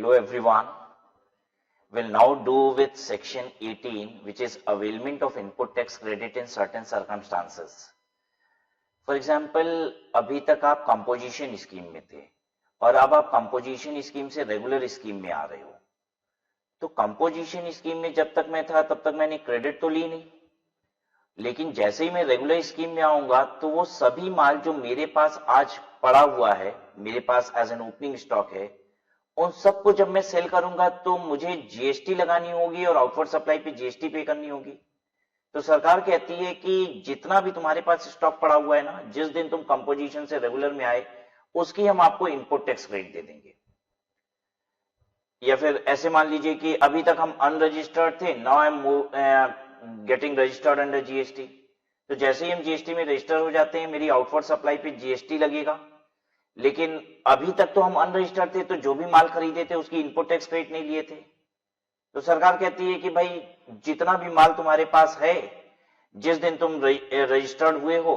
Hello everyone. We'll now do with section 18, which is availment of input tax credit in certain circumstances. For example, अभी तक आप composition scheme में थे और अब आप कंपोजिशन स्कीम से रेगुलर स्कीम में आ रहे हो। तो कंपोजिशन स्कीम में जब तक मैं था तब तक मैंने क्रेडिट तो ली नहीं, लेकिन जैसे ही मैं रेगुलर स्कीम में आऊंगा तो वो सभी माल जो मेरे पास आज पड़ा हुआ है, मेरे पास एज एन ओपनिंग स्टॉक है, उन सबको जब मैं सेल करूंगा तो मुझे जीएसटी लगानी होगी और आउटवर्ड सप्लाई पे जीएसटी पे करनी होगी। तो सरकार कहती है कि जितना भी तुम्हारे पास स्टॉक पड़ा हुआ है ना, जिस दिन तुम कंपोजिशन से रेगुलर में आए उसकी हम आपको इनपुट टैक्स क्रेडिट दे देंगे। या फिर ऐसे मान लीजिए कि अभी तक हम अनरजिस्टर्ड थे, now I am getting registered under GST. तो जैसे ही हम जीएसटी में रजिस्टर हो जाते हैं, मेरी आउटवर्ड सप्लाई पे जीएसटी लगेगा, लेकिन अभी तक तो हम अनरजिस्टर्ड थे, तो जो भी माल खरीदे थे उसकी इनपुट टैक्स क्रेडिट नहीं लिए थे। तो सरकार कहती है कि भाई जितना भी माल तुम्हारे पास है, जिस दिन तुम रजिस्टर्ड हुए हो,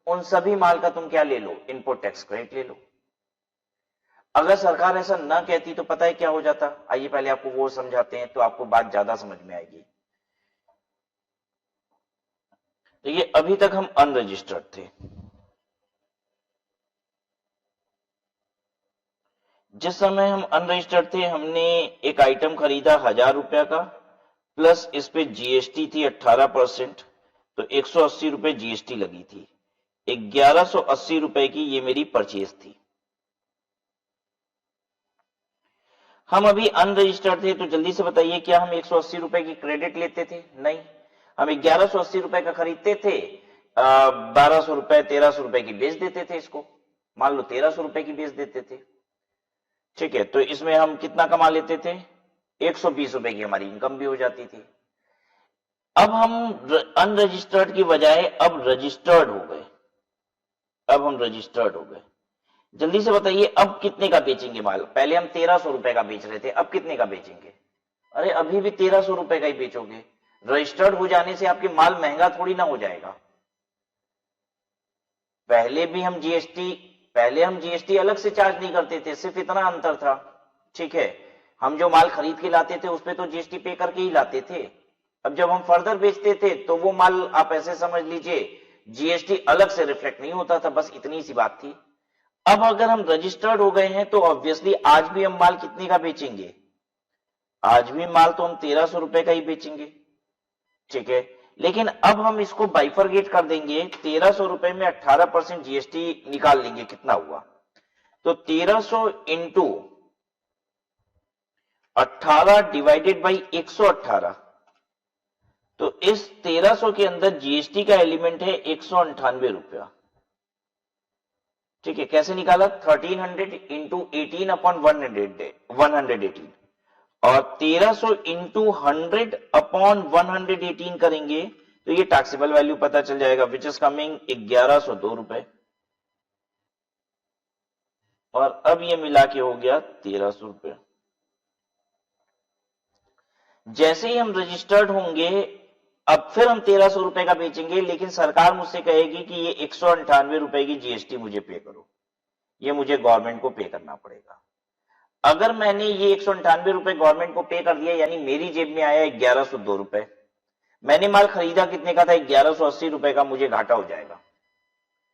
उन सभी माल का तुम क्या ले लो, इनपुट टैक्स क्रेडिट ले लो। अगर सरकार ऐसा ना कहती तो पता है क्या हो जाता? आइए पहले आपको वो समझाते हैं तो आपको बात ज्यादा समझ में आएगी। तो ये अभी तक हम अनरजिस्टर्ड थे। जिस समय हम अनरजिस्टर्ड थे, हमने एक आइटम खरीदा 1000 रुपया का, प्लस इस पे जीएसटी थी 18%, तो 180 रुपए जीएसटी लगी थी। 1180 रुपए की ये मेरी परचेज थी। हम अभी अनरजिस्टर्ड थे, तो जल्दी से बताइए क्या हम 180 रुपए की क्रेडिट लेते थे? नहीं, हम 1180 रुपए का खरीदते थे, 1200 रुपए 1300 रुपए की बेच देते थे इसको। मान लो 1300 रुपए की बेच देते थे, ठीक है, तो इसमें हम कितना कमा लेते थे? 120 रुपए की हमारी इनकम भी हो जाती थी। अब हम अनरजिस्टर्ड की बजाय अब रजिस्टर्ड हो गए। अब हम रजिस्टर्ड हो गए। जल्दी से बताइए अब कितने का बेचेंगे माल? पहले हम 1300 रुपए का बेच रहे थे, अब कितने का बेचेंगे? अरे अभी भी 1300 रुपए का ही बेचोगे। रजिस्टर्ड हो जाने से आपके माल महंगा थोड़ी ना हो जाएगा। पहले हम जीएसटी अलग से चार्ज नहीं करते थे, सिर्फ इतना अंतर था, ठीक है। हम जो माल खरीद के लाते थे उस पे तो जीएसटी पे करके ही लाते थे। अब जब हम फर्दर बेचते थे तो वो माल आप ऐसे समझ लीजिए जीएसटी अलग से रिफ्लेक्ट नहीं होता था, बस इतनी सी बात थी। अब अगर हम रजिस्टर्ड हो गए हैं तो ऑब्वियसली आज भी हम माल कितने का बेचेंगे? आज भी माल तो हम 1300 रुपए का ही बेचेंगे, ठीक है। लेकिन अब हम इसको बाइफरगेट कर देंगे, 1300 रुपए में 18% जीएसटी निकाल लेंगे, कितना हुआ? तो 1300 इंटू 18 डिवाइडेड बाई 118। तो इस 1300 के अंदर जीएसटी का एलिमेंट है 198 रुपया, ठीक है। कैसे निकाला? 1300 इंटू 18 अपॉन 118, और 1300 इंटू 100 अपॉन 118 करेंगे तो ये टैक्सेबल वैल्यू पता चल जाएगा, विच इज कमिंग 1102 रुपए। और अब ये मिला के हो गया 1300 रुपए। जैसे ही हम रजिस्टर्ड होंगे, अब फिर हम 1300 रुपए का बेचेंगे, लेकिन सरकार मुझसे कहेगी कि ये 198 रुपए की जीएसटी मुझे पे करो, ये मुझे गवर्नमेंट को पे करना पड़ेगा। अगर मैंने ये 198 रुपए गवर्नमेंट को पे कर दिया, यानी मेरी जेब में आया 1102 रुपए। मैंने माल खरीदा कितने का था? 1180 रुपए का, मुझे घाटा हो जाएगा।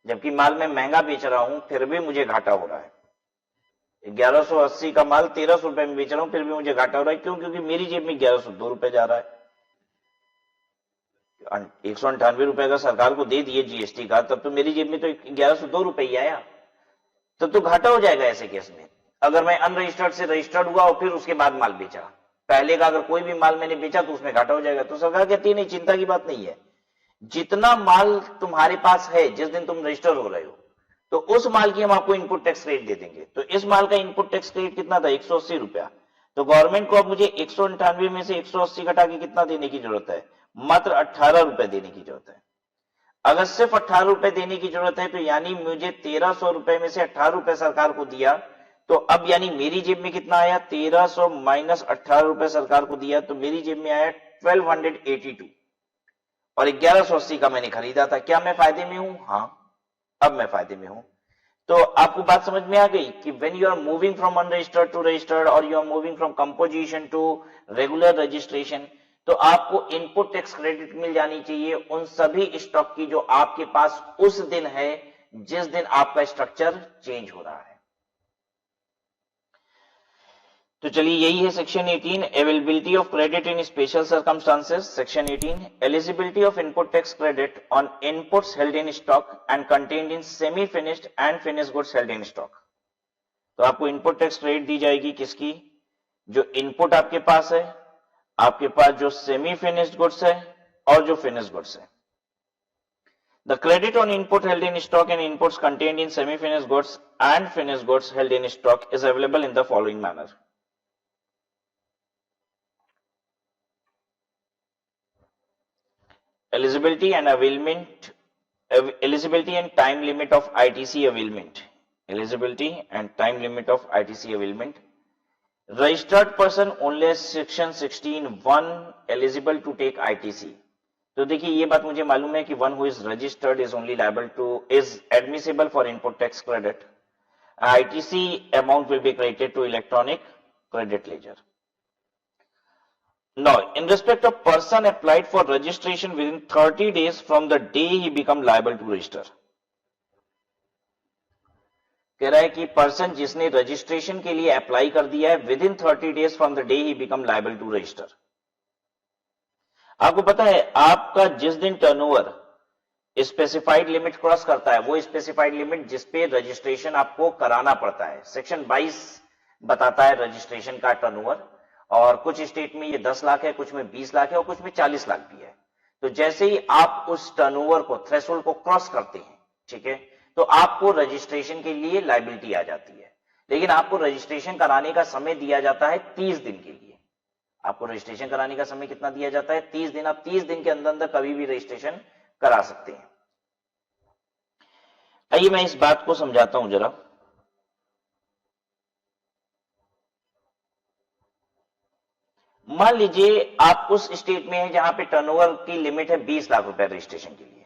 जबकि माल मैं महंगा बेच रहा हूं फिर भी मुझे घाटा हो रहा है। 1180 का माल 1300 रुपए में बेच रहा हूं फिर भी मुझे घाटा हो रहा है। क्यों? क्योंकि मेरी जेब में 1102 रुपए जा रहा है। 198 रुपए का सरकार को दे दिए जीएसटी का, तब तो मेरी जेब में तो 1102 रुपए ही आया, तब तो घाटा हो जाएगा ऐसे केस में। अगर मैं अनरजिस्टर्ड से रजिस्टर्ड हुआ और फिर उसके बाद माल बेचा, पहले का अगर कोई भी माल मैंने बेचा तो उसमें घाटा हो जाएगा। तो सरकार कहती है नहीं, चिंता की बात नहीं है, जितना माल तुम्हारे पास है जिस दिन तुम रजिस्टर हो रहे हो, तो उस माल की हम आपको इनपुट टैक्स क्रेडिट दे देंगे। तो इस माल का इनपुट टैक्स क्रेडिट कितना था? 180 रुपया। तो गवर्नमेंट को अब मुझे 198 में से 180 घटा के कितना देने की जरूरत है? मात्र 18 रुपए देने की जरूरत है। अगर सिर्फ 18 रुपए देने की जरूरत है, तो यानी मुझे 1300 रुपए में से 18 रुपए सरकार को दिया, तो अब यानी मेरी जेब में कितना आया? 1300 माइनस 18 रुपए सरकार को दिया, तो मेरी जेब में आया 1282, और 1180 का मैंने खरीदा था। क्या मैं फायदे में हूं? हाँ, अब मैं फायदे में हूं। तो आपको बात समझ में आ गई कि when you are moving from unregistered to registered और you are moving from composition to regular registration, तो आपको इनपुट टैक्स क्रेडिट मिल जानी चाहिए उन सभी स्टॉक की जो आपके पास उस दिन है जिस दिन आपका स्ट्रक्चर चेंज हो रहा है। तो चलिए यही है section 18, availability of credit in special circumstances. Section 18, eligibility of input tax credit on inputs held in stock and contained in semi finished and finished goods held in stock. तो आपको input tax credit दी जाएगी किसकी? जो input आपके पास है, आपके पास जो semi finished goods है और जो फिनिश्ड गुड्स है। The credit on input held in stock and inputs contained in semi-finished goods and finished goods held in stock is available in the following manner. Eligibility and availment, eligibility and time limit of ITC availment. Eligibility and time limit of ITC availment. Registered person only section 16(1) eligible to take ITC. तो देखिए ये बात मुझे मालूम है कि one who is registered is only liable to is admissible for input tax credit. ITC amount will be credited to electronic credit ledger. Now, in respect of person applied for registration within 30 days from the day he become liable to register. कह रहा है कि person जिसने registration के लिए apply कर दिया है within 30 days from the day he become liable to register. आपको पता है आपका जिस दिन टर्नओवर स्पेसिफाइड लिमिट क्रॉस करता है, वो स्पेसिफाइड लिमिट जिसपे रजिस्ट्रेशन आपको कराना पड़ता है, सेक्शन 22 बताता है रजिस्ट्रेशन का टर्नओवर, और कुछ स्टेट में ये 10 लाख है, कुछ में 20 लाख है और कुछ में 40 लाख भी है। तो जैसे ही आप उस टर्नओवर को, थ्रेशोल्ड को क्रॉस करते हैं, ठीक है, तो आपको रजिस्ट्रेशन के लिए लायबिलिटी आ जाती है। लेकिन आपको रजिस्ट्रेशन कराने का समय दिया जाता है 30 दिन के लिए। आपको रजिस्ट्रेशन कराने का समय कितना दिया जाता है? 30 दिन। आप 30 दिन के अंदर अंदर कभी भी रजिस्ट्रेशन करा सकते हैं। आइए मैं इस बात को समझाता हूं जरा। मान लीजिए आप उस स्टेट में है जहां पे टर्नओवर की लिमिट है 20 लाख रुपए रजिस्ट्रेशन के लिए।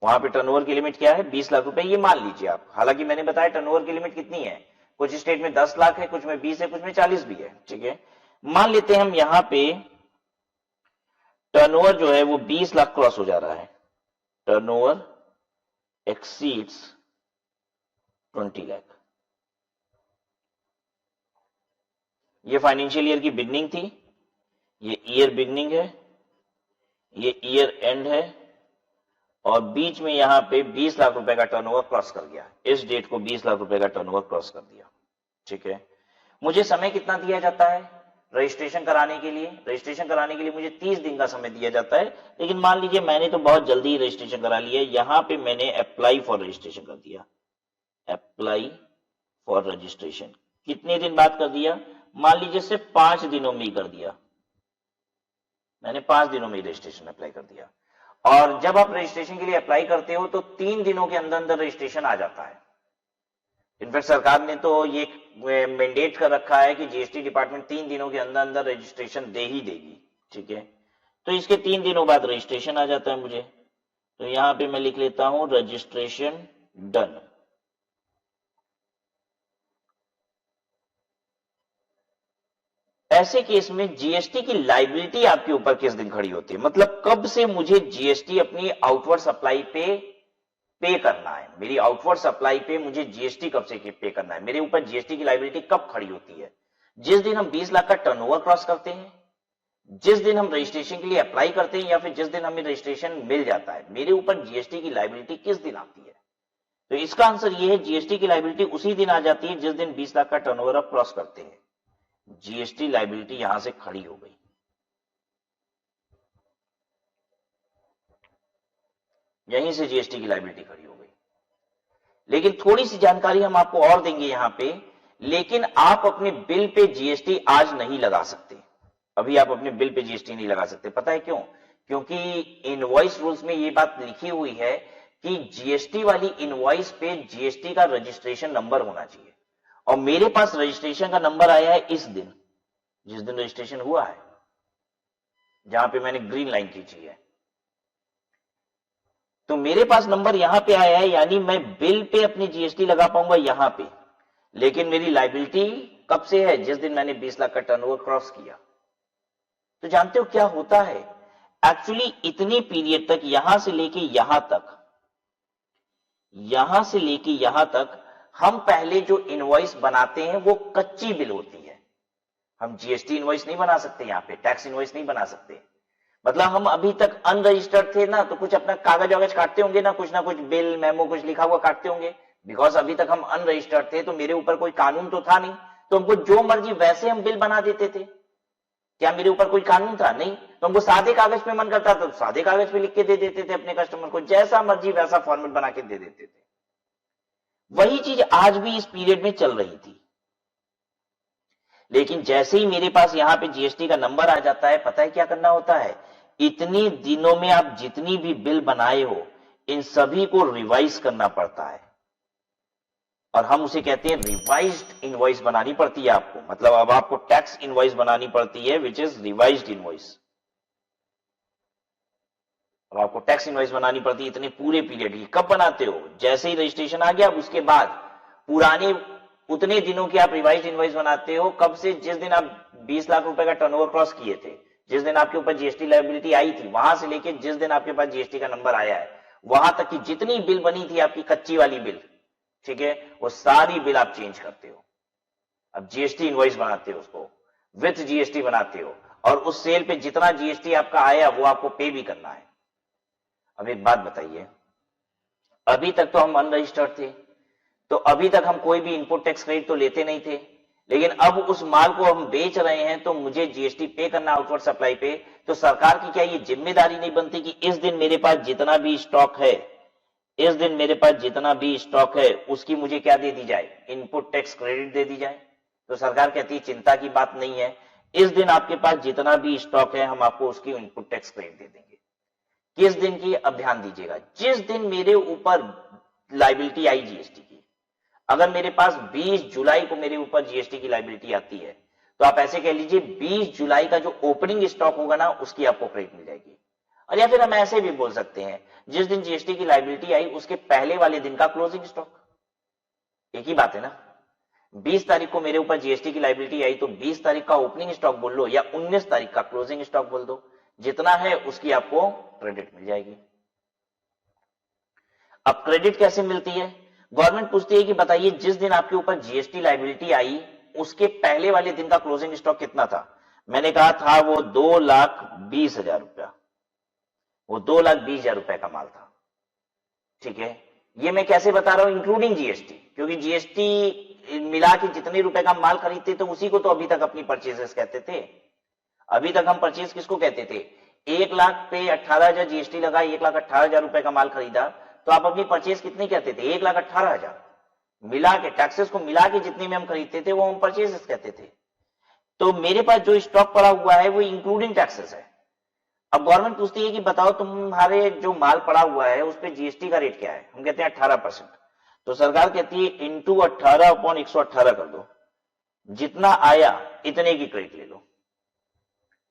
वहां पे टर्नओवर की लिमिट क्या है? 20 लाख रुपए। ये मान लीजिए आप, हालांकि मैंने बताया टर्नओवर की लिमिट कितनी है, कुछ स्टेट में 10 लाख है, कुछ में 20 है, कुछ में 40 भी है, ठीक है। मान लेते हैं हम यहां पे टर्नओवर जो है वो 20 लाख क्रॉस हो जा रहा है, टर्नओवर एक्सीड्स 20 लाख। ये फाइनेंशियल ईयर की बिगनिंग थी, ये ईयर बिगनिंग है, ये ईयर एंड है, और बीच में यहां पे 20 लाख रुपए का टर्नओवर क्रॉस कर गया। इस डेट को 20 लाख रुपए का टर्नओवर क्रॉस कर दिया, ठीक है। मुझे समय कितना दिया जाता है रजिस्ट्रेशन कराने के लिए? रजिस्ट्रेशन कराने के लिए मुझे 30 दिन का समय दिया जाता है। लेकिन मान लीजिए मैंने तो बहुत जल्दी रजिस्ट्रेशन करा लिया, यहां पे मैंने अप्लाई फॉर रजिस्ट्रेशन कर दिया। अप्लाई फॉर रजिस्ट्रेशन कितने दिन बाद कर दिया? मान लीजिए सिर्फ 5 दिनों में ही कर दिया। मैंने 5 दिनों में रजिस्ट्रेशन अप्लाई कर दिया। और जब आप रजिस्ट्रेशन के लिए अप्लाई करते हो तो 3 दिनों के अंदर अंदर रजिस्ट्रेशन आ जाता है। इनफैक्ट सरकार ने तो ये मैंडेट कर रखा है कि जीएसटी डिपार्टमेंट 3 दिनों के अंदर अंदर रजिस्ट्रेशन दे ही देगी, ठीक है। तो इसके 3 दिनों बाद रजिस्ट्रेशन आ जाता है मुझे। तो यहां पे मैं लिख लेता हूं रजिस्ट्रेशन डन। ऐसे केस में जीएसटी की लायबिलिटी आपके ऊपर किस दिन खड़ी होती है? मतलब कब से मुझे जीएसटी अपनी आउटवर्ड सप्लाई पे करना है, मेरी आउटवर्ड सप्लाई पे मुझे जीएसटी कब से पे करना है, मेरे ऊपर जीएसटी की लायबिलिटी कब खड़ी होती है? जिस दिन हम 20 लाख का टर्नओवर क्रॉस करते हैं, जिस दिन हम रजिस्ट्रेशन के लिए अप्लाई करते हैं, या फिर जिस दिन हमें रजिस्ट्रेशन मिल जाता है, मेरे ऊपर जीएसटी की लायबिलिटी किस दिन आती है? तो इसका आंसर यह है, जीएसटी की लायबिलिटी उसी दिन आ जाती है जिस दिन 20 लाख का टर्नओवर आप क्रॉस करते हैं। जीएसटी लायबिलिटी यहां से खड़ी हो गई। यहीं से जीएसटी की लायबिलिटी खड़ी हो गई। लेकिन थोड़ी सी जानकारी हम आपको और देंगे यहां पे, लेकिन आप अपने बिल पे जीएसटी आज नहीं लगा सकते। अभी आप अपने बिल पे जीएसटी नहीं लगा सकते। पता है क्यों? क्योंकि इनवॉइस रूल्स में ये बात लिखी हुई है कि जीएसटी वाली इनवॉइस पे जीएसटी का रजिस्ट्रेशन नंबर होना चाहिए। और मेरे पास रजिस्ट्रेशन का नंबर आया है इस दिन, जिस दिन रजिस्ट्रेशन हुआ है, जहां पे मैंने ग्रीन लाइन खींची है। तो मेरे पास नंबर यहां पे आया है, यानी मैं बिल पे अपनी जीएसटी लगा पाऊंगा यहां पे, लेकिन मेरी लाइबिलिटी कब से है? जिस दिन मैंने 20 लाख का टर्नओवर क्रॉस किया। तो जानते हो क्या होता है? एक्चुअली इतनी पीरियड तक, यहां से लेके यहां तक, यहां से लेके यहां तक हम पहले जो इनवॉइस बनाते हैं वो कच्ची बिल होती है। हम जीएसटी इनवॉइस नहीं बना सकते, यहां पे टैक्स इनवॉइस नहीं बना सकते। मतलब हम अभी तक अनरजिस्टर्ड थे ना, तो कुछ अपना कागज वागज काटते होंगे ना कुछ बिल मेमो कुछ लिखा हुआ काटते होंगे, बिकॉज अभी तक हम अनरजिस्टर्ड थे, तो मेरे ऊपर कोई कानून तो था नहीं, तो हमको जो मर्जी वैसे हम बिल बना देते थे। क्या मेरे ऊपर कोई कानून था? नहीं। तो हमको सादे कागज पे मन करता था तो सादे कागज पे लिख के दे देते थे अपने कस्टमर को, जैसा मर्जी वैसा फॉर्मेट बना के दे देते थे। वही चीज आज भी इस पीरियड में चल रही थी। लेकिन जैसे ही मेरे पास यहां पे जीएसटी का नंबर आ जाता है, पता है क्या करना होता है? इतने दिनों में आप जितनी भी बिल बनाए हो, इन सभी को रिवाइज करना पड़ता है, और हम उसे कहते हैं रिवाइज्ड इनवॉइस बनानी पड़ती है आपको। मतलब अब आपको टैक्स इनवॉइस बनानी पड़ती है, विच इज रिवाइज्ड इनवॉइस। अब आपको टैक्स इनवॉइस बनानी पड़ती है इतने पूरे पीरियड की। कब बनाते हो? जैसे ही रजिस्ट्रेशन आ गया, उसके बाद पुराने उतने दिनों की आप रिवाइज्ड इनवॉइस बनाते हो। कब से? जिस दिन आप 20 लाख रुपए का टर्नओवर क्रॉस किए थे, जिस दिन आपके ऊपर जीएसटी लायबिलिटी आई थी, वहां से लेके जिस दिन आपके पास जीएसटी का नंबर आया है, वहां तक की जितनी बिल बनी थी आपकी कच्ची वाली बिल, ठीक है, वो सारी बिल आप चेंज करते हो। अब जीएसटी इनवॉइस बनाते हो, उसको विथ जीएसटी बनाते हो, और उस सेल पे जितना जीएसटी आपका आया वो आपको पे भी करना है। अब एक बात बताइए, अभी तक तो हम अनरजिस्टर्ड थे, तो अभी तक हम कोई भी इनपुट टैक्स क्रेडिट तो लेते नहीं थे, लेकिन अब उस माल को हम बेच रहे हैं तो मुझे जीएसटी पे करना आउटवर्ड सप्लाई पे। तो सरकार की क्या ये जिम्मेदारी नहीं बनती कि इस दिन मेरे पास जितना भी स्टॉक है, इस दिन मेरे पास जितना भी स्टॉक है उसकी मुझे क्या दे दी जाए? इनपुट टैक्स क्रेडिट दे दी जाए। तो सरकार कहती है चिंता की बात नहीं है, इस दिन आपके पास जितना भी स्टॉक है हम आपको उसकी इनपुट टैक्स क्रेडिट दे देंगे। किस दिन की? अब ध्यान दीजिएगा, जिस दिन मेरे ऊपर लायबिलिटी आई जीएसटी की। अगर मेरे पास 20 जुलाई को मेरे ऊपर जीएसटी की लायबिलिटी आती है, तो आप ऐसे कह लीजिए 20 जुलाई का जो ओपनिंग स्टॉक होगा ना, उसकी आपको क्रेडिट मिल जाएगी। और या फिर हम ऐसे भी बोल सकते हैं, जिस दिन जीएसटी की लायबिलिटी आई उसके पहले वाले दिन का क्लोजिंग स्टॉक। एक ही बात है ना। 20 तारीख को मेरे ऊपर जीएसटी की लायबिलिटी आई, तो 20 तारीख का ओपनिंग स्टॉक बोल लो या 19 तारीख का क्लोजिंग स्टॉक बोल दो, जितना है उसकी आपको क्रेडिट मिल जाएगी। अब क्रेडिट कैसे मिलती है? गवर्नमेंट पूछती है कि बताइए जिस दिन आपके ऊपर जीएसटी लायबिलिटी आई उसके पहले वाले दिन का क्लोजिंग स्टॉक कितना था? मैंने कहा था वो 2,20,000 रुपया, वो 2,20,000 रुपए का माल था। ठीक है, ये मैं कैसे बता रहा हूं? इंक्लूडिंग जीएसटी, क्योंकि जीएसटी मिला के जितने रुपए का माल खरीदते तो उसी को तो अभी तक अपनी परचेजेस कहते थे। अभी तक हम परचेज किसको कहते थे? 1 लाख पे 18,000 जीएसटी लगा, 1,18,000 रुपए का माल खरीदा, तो आप अपनी परचेज कितनी कहते थे? 1,18,000 मिला के, टैक्सेस को मिला के जितने में हम खरीदते थे वो हम परचेज कहते थे। तो मेरे पास जो स्टॉक पड़ा हुआ है वो इंक्लूडिंग टैक्सेस है। अब गवर्नमेंट पूछती है कि बताओ तुम्हारे जो माल पड़ा हुआ है उस पर जीएसटी का रेट क्या है? हम कहते हैं 18%। तो सरकार कहती है इंटू 18/118 कर दो, जितना आया इतने की क्रेडिट ले लो।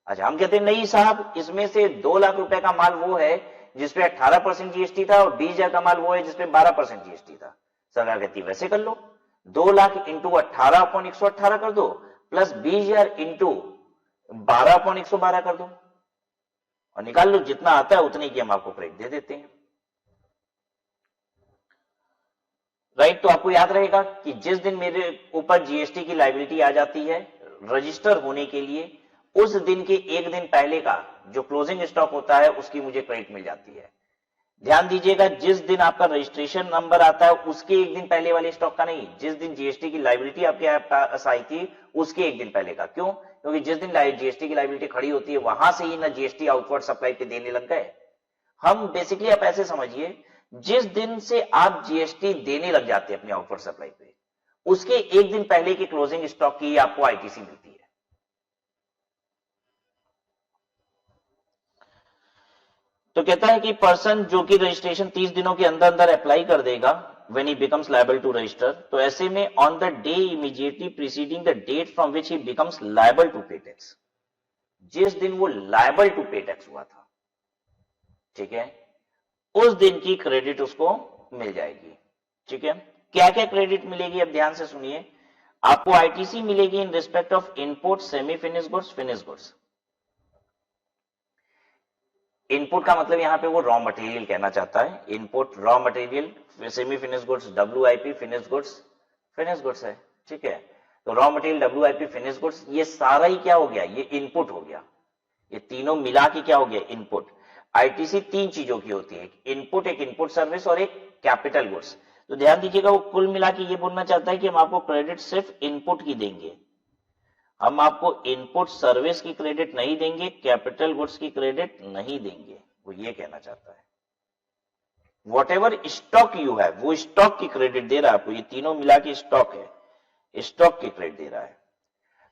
अच्छा, हम कहते हैं नहीं साहब, इसमें से 2 लाख रुपए का माल वो है जिसपे 18% जीएसटी था, और 20,000 का माल वो है जिसपे 12% जीएसटी था। सरकार कहती है वैसे कर लो, 2 लाख इंटू 18/118 कर दो, प्लस 20,000 इंटू 12/112 कर दो, और निकाल लो, जितना आता है उतने की हम आपको क्रेडिट दे देते हैं। राइट? तो आपको याद रहेगा कि जिस दिन मेरे ऊपर जीएसटी की लायबिलिटी आ जाती है रजिस्टर होने के लिए, उस दिन के एक दिन पहले का जो क्लोजिंग स्टॉक होता है उसकी मुझे क्रेडिट मिल जाती है। ध्यान दीजिएगा, जिस दिन आपका रजिस्ट्रेशन नंबर आता है उसके एक दिन पहले वाले स्टॉक का नहीं, जिस दिन जीएसटी की लायबिलिटी आपके पास आई थी उसके एक दिन पहले का। क्यों? क्योंकि जिस दिन जीएसटी की लायबिलिटी खड़ी होती है वहां से ही ना जीएसटी आउटवर्ड सप्लाई पे देने लग गए हम। बेसिकली आप ऐसे समझिए, जिस दिन से आप जीएसटी देने लग जाते हैं अपनी आउटवर्ड सप्लाई पे, उसके एक दिन पहले के क्लोजिंग स्टॉक की आपको आईटीसी मिलती है। तो कहता है कि पर्सन जो कि रजिस्ट्रेशन 30 दिनों के अंदर अंदर अप्लाई कर देगा, when he becomes liable to register, तो ऐसे में on the day immediately preceding the date from which he becomes liable to pay tax, जिस दिन वो liable to pay tax हुआ था, ठीक है, उस दिन की क्रेडिट उसको मिल जाएगी। ठीक है, क्या क्या क्रेडिट मिलेगी अब ध्यान से सुनिए। आपको आईटीसी मिलेगी in respect of input, semi finish goods, finish goods. Input का मतलब यहां पे वो रॉ मटेरियल कहना चाहता है, input raw material, semi finish goods WIP, finish goods है। ठीक है, तो raw material WIP finish goods ये सारा ही क्या हो गया, ये इनपुट हो गया। ये तीनों मिला के क्या हो गया, इनपुट। आईटीसी तीन चीजों की होती है, एक इनपुट, एक इनपुट सर्विस और एक कैपिटल गुड्स। तो ध्यान दीजिएगा, वो कुल मिला के ये बोलना चाहता है कि हम आपको क्रेडिट सिर्फ इनपुट की देंगे, हम आपको इनपुट सर्विस की क्रेडिट नहीं देंगे, कैपिटल गुड्स की क्रेडिट नहीं देंगे, वो ये कहना चाहता है। वॉट एवर स्टॉक यू है वो स्टॉक की क्रेडिट दे रहा है आपको, ये तीनों मिला के स्टॉक है, स्टॉक की क्रेडिट दे रहा है।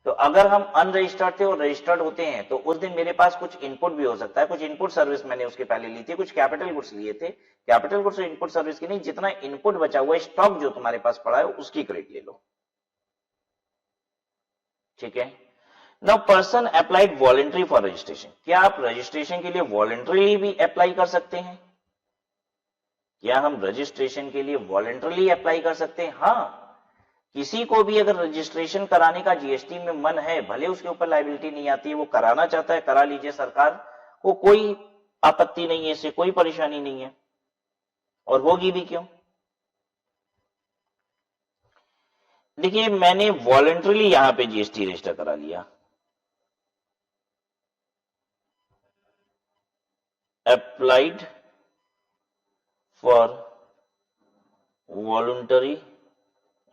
तो अगर हम अनरजिस्टर्ड थे और रजिस्टर्ड होते हैं तो उस दिन मेरे पास कुछ इनपुट भी हो सकता है, कुछ इनपुट सर्विस मैंने उसके पहले ली थी, कुछ कैपिटल गुड्स लिए थे। कैपिटल गुड्स और इनपुट सर्विस की नहीं, जितना इनपुट बचा हुआ है, स्टॉक जो तुम्हारे पास पड़ा है उसकी क्रेडिट ले लो। ठीक है, now person applied voluntary for registration, क्या आप रजिस्ट्रेशन के लिए वॉलंटरीली भी अप्लाई कर सकते हैं? क्या हम रजिस्ट्रेशन के लिए वॉलंटरीली अप्लाई कर सकते हैं? हाँ, किसी को भी अगर रजिस्ट्रेशन कराने का जीएसटी में मन है, भले उसके ऊपर लायबिलिटी नहीं आती है, वो कराना चाहता है, करा लीजिए, सरकार को कोई आपत्ति नहीं है, इससे कोई परेशानी नहीं है, और होगी भी क्यों। देखिए, मैंने वॉलंटरीली यहां पे जीएसटी रजिस्टर करा लिया, applied for voluntary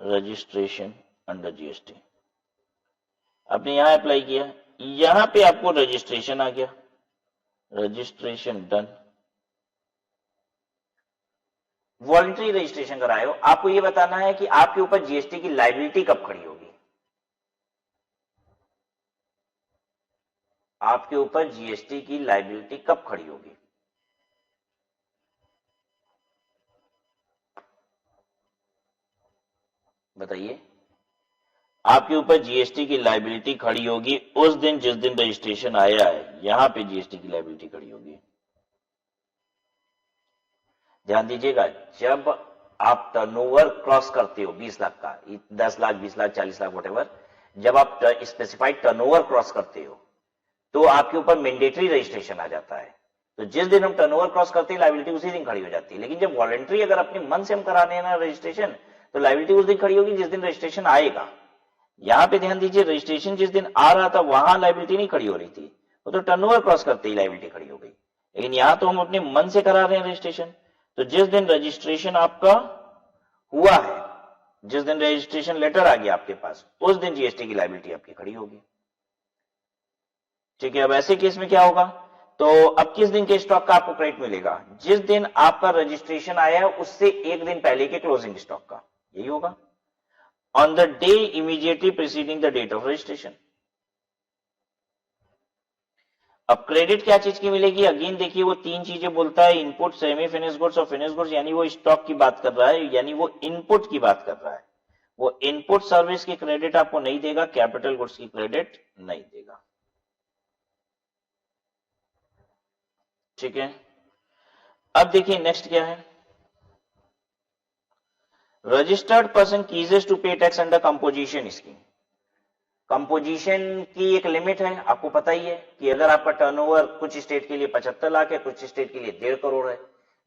registration under GST, आपने यहां अप्लाई किया, यहां पे आपको रजिस्ट्रेशन आ गया, रजिस्ट्रेशन डन, वॉलंटरी रजिस्ट्रेशन कराए हो। आपको यह बताना है कि आपके ऊपर जीएसटी की लायबिलिटी कब खड़ी होगी, आपके ऊपर जीएसटी की लायबिलिटी कब खड़ी होगी। बताइए, आपके ऊपर जीएसटी की लायबिलिटी खड़ी होगी उस दिन जिस दिन रजिस्ट्रेशन आया है, यहां पे जीएसटी की लायबिलिटी खड़ी होगी। ध्यान दीजिएगा, जब आप टर्नओवर क्रॉस करते हो 20 लाख का, 10 लाख, 20 लाख, 40 लाख, व्हाटएवर, जब आप स्पेसिफाइड टर्नओवर क्रॉस करते हो तो आपके ऊपर मैंडेटरी रजिस्ट्रेशन आ जाता है। तो जिस दिन हम टर्नओवर क्रॉस करते हैं, लायबिलिटी उसी दिन खड़ी हो जाती है। लेकिन जब वॉलंटरी अगर अपने मन से हम कराने हैं ना रजिस्ट्रेशन, तो लायबिलिटी उस दिन खड़ी होगी जिस दिन रजिस्ट्रेशन आएगा। यहां पे ध्यान दीजिए, रजिस्ट्रेशन जिस दिन आ रहा था वहां लायबिलिटी नहीं खड़ी हो रही थी, वो तो टर्नओवर क्रॉस करते ही लायबिलिटी खड़ी हो गई। लेकिन यहां तो हम अपने मन से करा रहे हैं रजिस्ट्रेशन, तो जिस दिन रजिस्ट्रेशन आपका हुआ है, जिस दिन रजिस्ट्रेशन लेटर आ गया आपके पास, उस दिन जीएसटी की लायबिलिटी आपकी खड़ी होगी। ठीक है, अब ऐसे केस में क्या होगा, तो अब किस दिन के स्टॉक का आपको क्रेडिट मिलेगा, जिस दिन आपका रजिस्ट्रेशन आया है उससे एक दिन पहले के क्लोजिंग स्टॉक का, यही होगा, on the day immediately preceding the date of registration. अब क्रेडिट क्या चीज की मिलेगी, अगेन देखिए वो तीन चीजें बोलता है, इनपुट, सेमी फिनिश गुड्स और फिनिश गुड्स, यानी वो स्टॉक की बात कर रहा है, यानी वो इनपुट की बात कर रहा है। वो इनपुट सर्विस की क्रेडिट आपको नहीं देगा, कैपिटल गुड्स की क्रेडिट नहीं देगा। ठीक है, अब देखिए नेक्स्ट क्या है, registered person कीजेस to pay tax under composition scheme. Composition की एक लिमिट है, आपको पता ही है कि अगर आपका टर्नओवर कुछ स्टेट के लिए 75 लाख है, कुछ स्टेट के लिए 1.5 करोड़ है,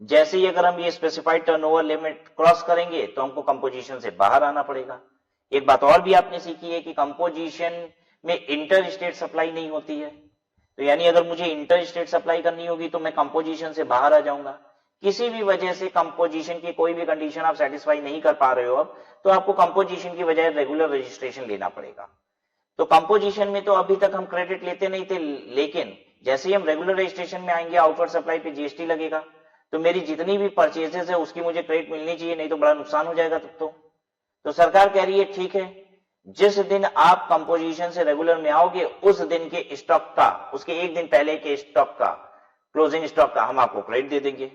जैसे ही अगर हम ये स्पेसिफाइड टर्नओवर लिमिट क्रॉस करेंगे तो हमको कंपोजिशन से बाहर आना पड़ेगा। एक बात और भी आपने सीखी है कि कंपोजिशन में इंटर स्टेट सप्लाई नहीं होती है, तो यानी अगर मुझे इंटर स्टेट सप्लाई करनी होगी तो मैं कंपोजिशन से बाहर आ जाऊंगा। किसी भी वजह से कंपोजिशन की कोई भी कंडीशन आप सेटिस्फाई नहीं कर पा रहे हो अब, तो आपको कंपोजिशन की बजाय रेगुलर रजिस्ट्रेशन लेना पड़ेगा। तो कंपोजिशन में तो अभी तक हम क्रेडिट लेते नहीं थे, लेकिन जैसे ही हम रेगुलर रजिस्ट्रेशन में आएंगे, आउटवर्ड सप्लाई पे जीएसटी लगेगा, तो मेरी जितनी भी परचेजेस है उसकी मुझे क्रेडिट मिलनी चाहिए, नहीं तो बड़ा नुकसान हो जाएगा तब तो सरकार कह रही है ठीक है, जिस दिन आप कंपोजिशन से रेगुलर में आओगे उस दिन के स्टॉक का, उसके एक दिन पहले के स्टॉक का, क्लोजिंग स्टॉक का हम आपको क्रेडिट दे देंगे।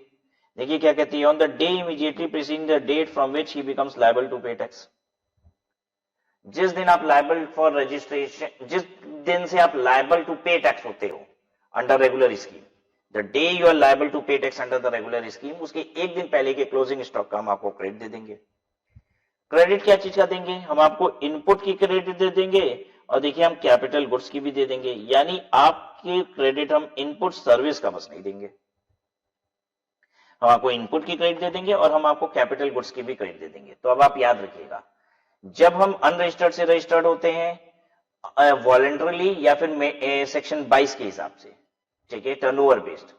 देखिए क्या कहती है, on the day immediately preceding the date from which he becomes liable to pay tax. जिस दिन आप लायबल फॉर रजिस्ट्रेशन, जिस दिन से आप लायबल टू पे टैक्स होते हो under regular scheme, the day you are liable to pay tax under the regular scheme, उसके एक दिन पहले के क्लोजिंग स्टॉक का हम आपको क्रेडिट दे देंगे। क्रेडिट क्या चीज का देंगे? हम आपको इनपुट की क्रेडिट दे देंगे और देखिए हम कैपिटल गुड्स की भी दे देंगे, यानी आपके क्रेडिट हम इनपुट सर्विस का बस नहीं देंगे, हम आपको इनपुट की क्रेडिट दे देंगे और हम आपको कैपिटल गुड्स की भी क्रेडिट दे देंगे। तो अब आप याद रखिएगा, जब हम अनरजिस्टर्ड से रजिस्टर्ड होते हैं वॉलंटरली या फिर सेक्शन 22 के हिसाब से, ठीक है, टर्नओवर बेस्ड,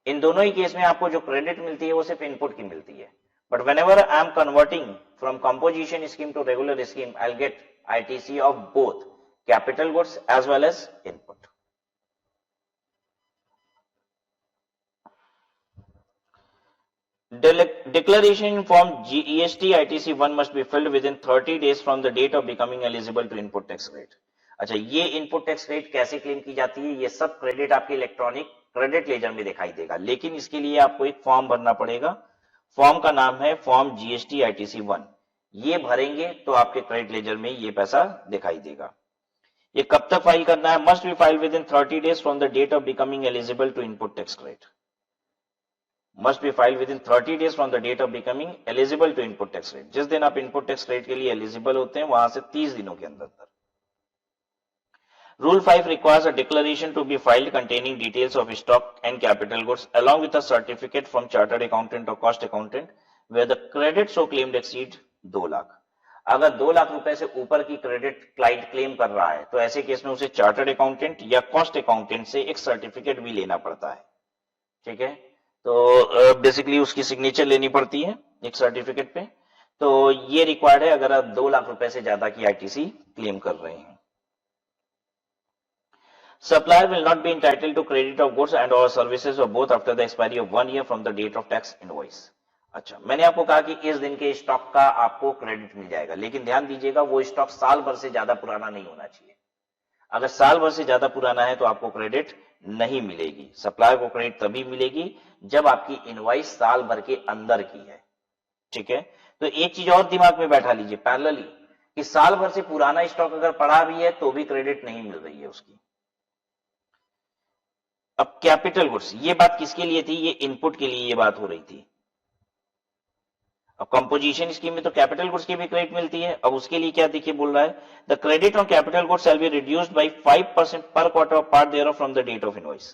इन दोनों ही केस में आपको जो क्रेडिट मिलती है वो सिर्फ इनपुट की मिलती है। But whenever I am converting from composition scheme to regular scheme, I'll get ITC of both capital goods as well as input. Declaration in form GST ITC 1 must be filled within 30 days from the date of becoming eligible to input tax credit. अच्छा, ये input tax credit कैसे claim की जाती है? ये सब credit आपके electronic credit laser में दिखाई देगा, लेकिन इसके लिए आपको एक फॉर्म भरना पड़ेगा। फॉर्म का नाम है फॉर्म GST ITC 1। ये भरेंगे तो आपके क्रेडिट लेजर में ये पैसा दिखाई देगा। ये कब तक फाइल करना है? Must be file within 30 days from the date of becoming eligible to input tax credit. Must be file within 30 days from the date of becoming eligible to input tax credit. जिस दिन आप input tax credit के लिए eligible होते हैं वहां से 30 दिनों के अंदर। Rule 5 requires a declaration to be filed containing details of stock and capital goods along with a certificate from chartered accountant or cost accountant where the credit so claimed exceed 2 lakh. अगर 2 लाख रुपए से ऊपर की क्रेडिट क्लाइंट क्लेम कर रहा है तो ऐसे केस में उसे चार्टर्ड अकाउंटेंट या कॉस्ट अकाउंटेंट से एक सर्टिफिकेट भी लेना पड़ता है, ठीक है। तो बेसिकली उसकी सिग्नेचर लेनी पड़ती है एक सर्टिफिकेट पे। तो ये रिक्वायर्ड है अगर आप 2 लाख रुपए से ज्यादा की आईटीसी क्लेम कर रहे हैं। Supplier will not be entitled to credit of goods and or services or both after the expiry of 1 year from the date of tax invoice. अच्छा, मैंने आपको कहा कि इस दिन के स्टॉक का आपको क्रेडिट मिल जाएगा, लेकिन ध्यान दीजिएगा वो स्टॉक साल भर से ज्यादा पुराना नहीं होना चाहिए। अगर साल भर से ज्यादा पुराना है तो आपको क्रेडिट नहीं मिलेगी। सप्लायर को क्रेडिट तभी मिलेगी जब आपकी इनवॉइस साल भर के अंदर की है, ठीक है। तो एक चीज और दिमाग में बैठा लीजिए पैरेलली कि साल भर से पुराना स्टॉक अगर पड़ा भी है तो भी क्रेडिट नहीं मिल रही है उसकी। अब कैपिटल गुड्स, ये बात किसके लिए थी? ये इनपुट के लिए ये बात हो रही थी। अब कंपोजिशन स्कीम में तो कैपिटल गुड्स की भी क्रेडिट मिलती है। अब उसके लिए क्या देखिए बोल रहा है, the credit on capital goods shall be reduced by 5% पर quarter of part thereof from the date of invoice.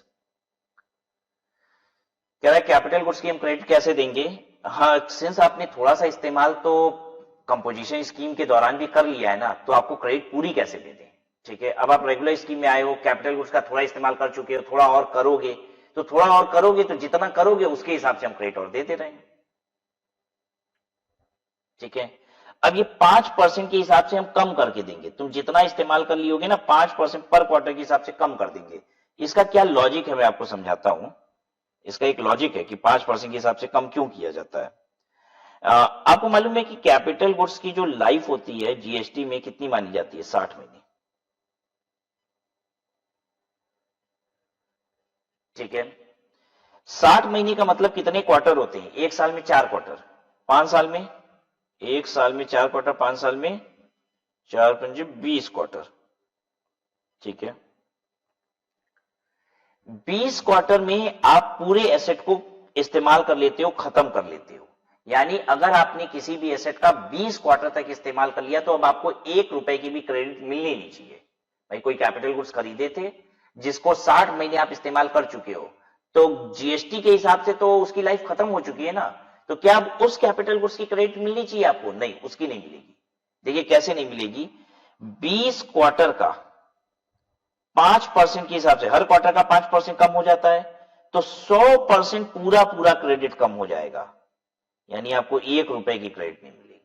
कह रहा है कैपिटल गुड्स की हम क्रेडिट कैसे देंगे? हाँ, सिंस आपने थोड़ा सा इस्तेमाल तो कंपोजिशन स्कीम के दौरान भी कर लिया है ना, तो आपको क्रेडिट पूरी कैसे दे दें? ठीक है, अब आप रेगुलर स्कीम में आए हो, कैपिटल गुड्स का थोड़ा इस्तेमाल कर चुके हो, थोड़ा और करोगे, तो थोड़ा और करोगे तो जितना करोगे उसके हिसाब से हम क्रेडिट और देते रहेंगे, ठीक है। अब ये 5% के हिसाब से हम कम करके देंगे, तुम जितना इस्तेमाल कर लियोगे ना 5% पर क्वार्टर के हिसाब से कम कर देंगे। इसका क्या लॉजिक है मैं आपको समझाता हूं। इसका एक लॉजिक है कि 5% के हिसाब से कम क्यों किया जाता है। आपको मालूम है कि कैपिटल गुड्स की जो लाइफ होती है जीएसटी में कितनी मानी जाती है? 60 महीने, ठीक है। 60 महीने का मतलब कितने क्वार्टर होते हैं? एक साल में 4 क्वार्टर, 5 साल में, एक साल में 4 क्वार्टर, 5 साल में 4 पंजे 20 क्वार्टर, ठीक है। 20 क्वार्टर में आप पूरे एसेट को इस्तेमाल कर लेते हो, खत्म कर लेते हो। यानी अगर आपने किसी भी एसेट का 20 क्वार्टर तक इस्तेमाल कर लिया तो अब आपको 1 रुपए की भी क्रेडिट मिलनी नहीं चाहिए। भाई कोई कैपिटल गुड्स खरीदे थे जिसको 60 महीने आप इस्तेमाल कर चुके हो, तो जीएसटी के हिसाब से तो उसकी लाइफ खत्म हो चुकी है ना, तो क्या अब उस कैपिटल गुड्स की क्रेडिट मिलनी चाहिए आपको? नहीं, उसकी नहीं मिलेगी। देखिए कैसे नहीं मिलेगी, 20 क्वार्टर का 5% के हिसाब से, हर क्वार्टर का 5% कम हो जाता है, तो 100% पूरा पूरा क्रेडिट कम हो जाएगा, यानी आपको 1 रुपए की क्रेडिट नहीं मिलेगी,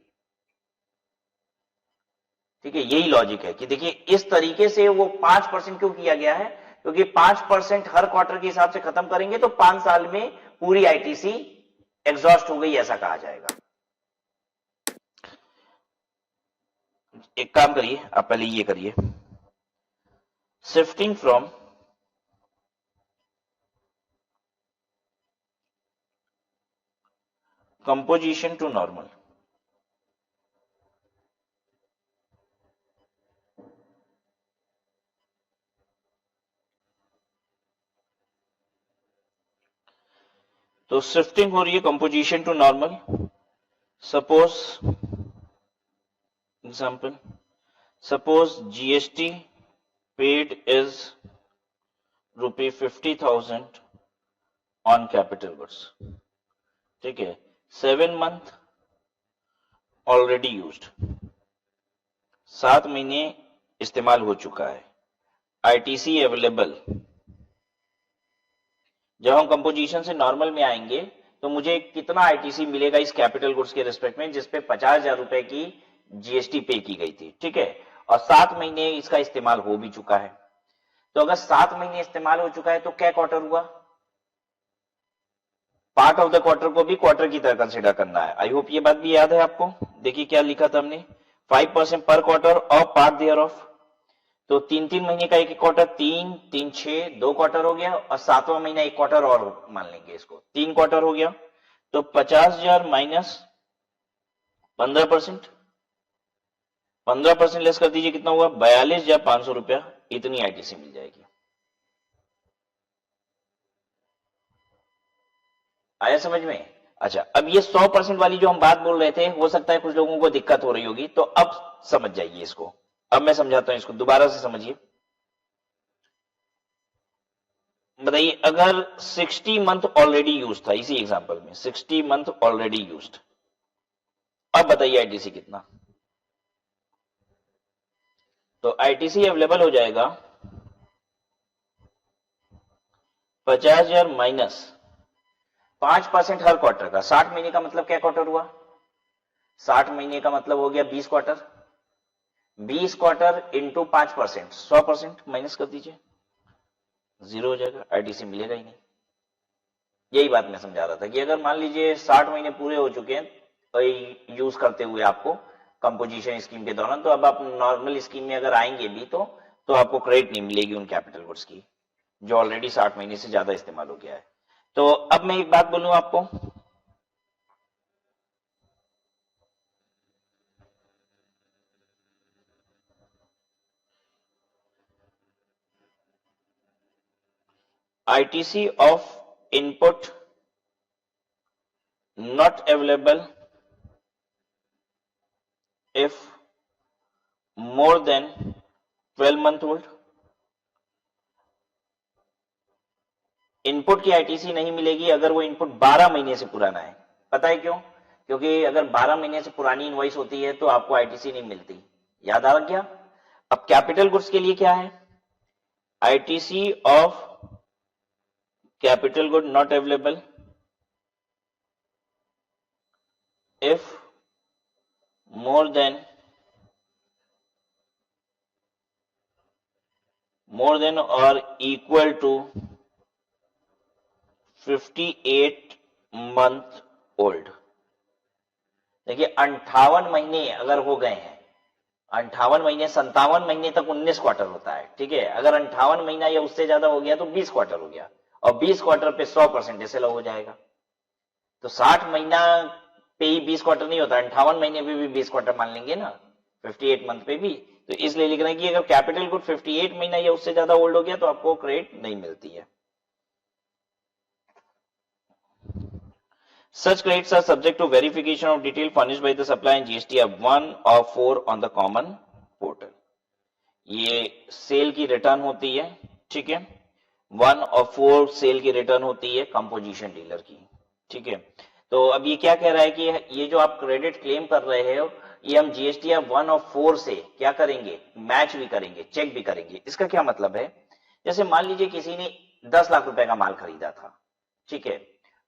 ठीक है। यही लॉजिक है कि देखिए इस तरीके से वो 5% क्यों किया गया है, क्योंकि 5% हर क्वार्टर के हिसाब से खत्म करेंगे तो 5 साल में पूरी आईटीसी एग्जॉस्ट हो गई ऐसा कहा जाएगा। एक काम करिए, आप पहले ये करिए, shifting from composition to normal. तो शिफ्टिंग हो रही है composition to normal. Suppose example, suppose GST paid is ₹50,000 on capital goods. ठीक है, 7 month ऑलरेडी यूज्ड, 7 महीने इस्तेमाल हो चुका है. ITC available. जब हम कंपोजिशन से नॉर्मल में आएंगे तो मुझे कितना आईटीसी मिलेगा इस कैपिटल गुड्स के रिस्पेक्ट में जिसपे 50,000 रुपए की जीएसटी पे की गई थी. ठीक है, और 7 महीने इसका इस्तेमाल हो भी चुका है. तो अगर 7 महीने इस्तेमाल हो चुका है तो क्या क्वार्टर हुआ? पार्ट ऑफ द क्वार्टर को भी क्वार्टर की तरह कंसिडर करना है. आई होप ये बात भी याद है आपको. देखिए क्या लिखा था हमने, 5% पर quarter of part thereof. तो 3-3 महीने का एक क्वार्टर, 3, 3, 6, 2 क्वार्टर हो गया, और 7वां महीना एक क्वार्टर और मान लेंगे इसको, 3 क्वार्टर हो गया. तो 50,000 माइनस 15%, 15% लेस कर दीजिए, कितना हुआ? 42,500 रुपया. इतनी आईटीसी मिल जाएगी. आया समझ में? अच्छा, अब ये 100% वाली जो हम बात बोल रहे थे, हो सकता है कुछ लोगों को दिक्कत हो रही होगी, तो अब समझ जाइए इसको. अब मैं समझाता हूं इसको, दोबारा से समझिए. बताइए, अगर 60 मंथ ऑलरेडी यूज था, इसी एग्जांपल में 60 मंथ ऑलरेडी यूज्ड, अब बताइए आईटीसी कितना? तो आईटीसी अवेलेबल हो जाएगा 50,000 माइनस 5% हर क्वार्टर का. 60 महीने का मतलब क्या क्वार्टर हुआ? 60 महीने का मतलब हो गया 20 क्वार्टर. 20 क्वार्टर इंटू 5%, 100% माइनस कर दीजिए, 0 हो जाएगा. आईटीसी मिलेगा ही नहीं. यही बात मैं समझा रहा था कि अगर मान लीजिए 60 महीने पूरे हो चुके हैं यूज करते हुए आपको कंपोजिशन स्कीम के दौरान, तो अब आप नॉर्मल स्कीम में अगर आएंगे भी तो आपको क्रेडिट नहीं मिलेगी उन कैपिटल गुड्स की जो ऑलरेडी 60 महीने से ज्यादा इस्तेमाल हो गया है. तो अब मैं एक बात बोलूं आपको, ITC of input not available if more than 12 month old. Input की आईटीसी नहीं मिलेगी अगर वो इनपुट 12 महीने से पुराना है. पता है क्यों? क्योंकि अगर 12 महीने से पुरानी इनवॉइस होती है तो आपको आईटीसी नहीं मिलती. याद आ गया? अब कैपिटल गुड्स के लिए क्या है? ITC of capital good not available if more than or equal to 58 month old. देखिए 58 महीने अगर हो गए हैं, 58 महीने 57 महीने तक 19 क्वार्टर होता है. ठीक है, अगर 58 महीना या उससे ज्यादा हो गया तो 20 क्वार्टर हो गया, और 20 क्वार्टर पे 100% एसएल हो जाएगा. तो 60 महीना पे ही 20 क्वार्टर नहीं होता, 58 महीने पे भी 20 क्वार्टर मान लेंगे ना, 58 मंथ पे भी. तो इसलिए लिख रहे हैं कि अगर कैपिटल गुड 58 महीना या उससे ज्यादा ओल्ड हो गया तो आपको क्रेडिट नहीं मिलती है. Such credits are subject to verification of detail furnished by the supplier and GST of 1 or 4 on the common portal. ये सेल की रिटर्न होती है. ठीक है, 1 और 4 सेल की रिटर्न होती है कंपोजिशन डीलर की. ठीक है, तो अब ये क्या कह रहा है कि ये जो आप क्रेडिट क्लेम कर रहे हो ये हम जीएसटी ऑफ 1 और 4 से क्या करेंगे? मैच भी करेंगे, चेक भी करेंगे. इसका क्या मतलब है? जैसे मान लीजिए किसी ने 10 लाख रुपए का माल खरीदा था. ठीक है,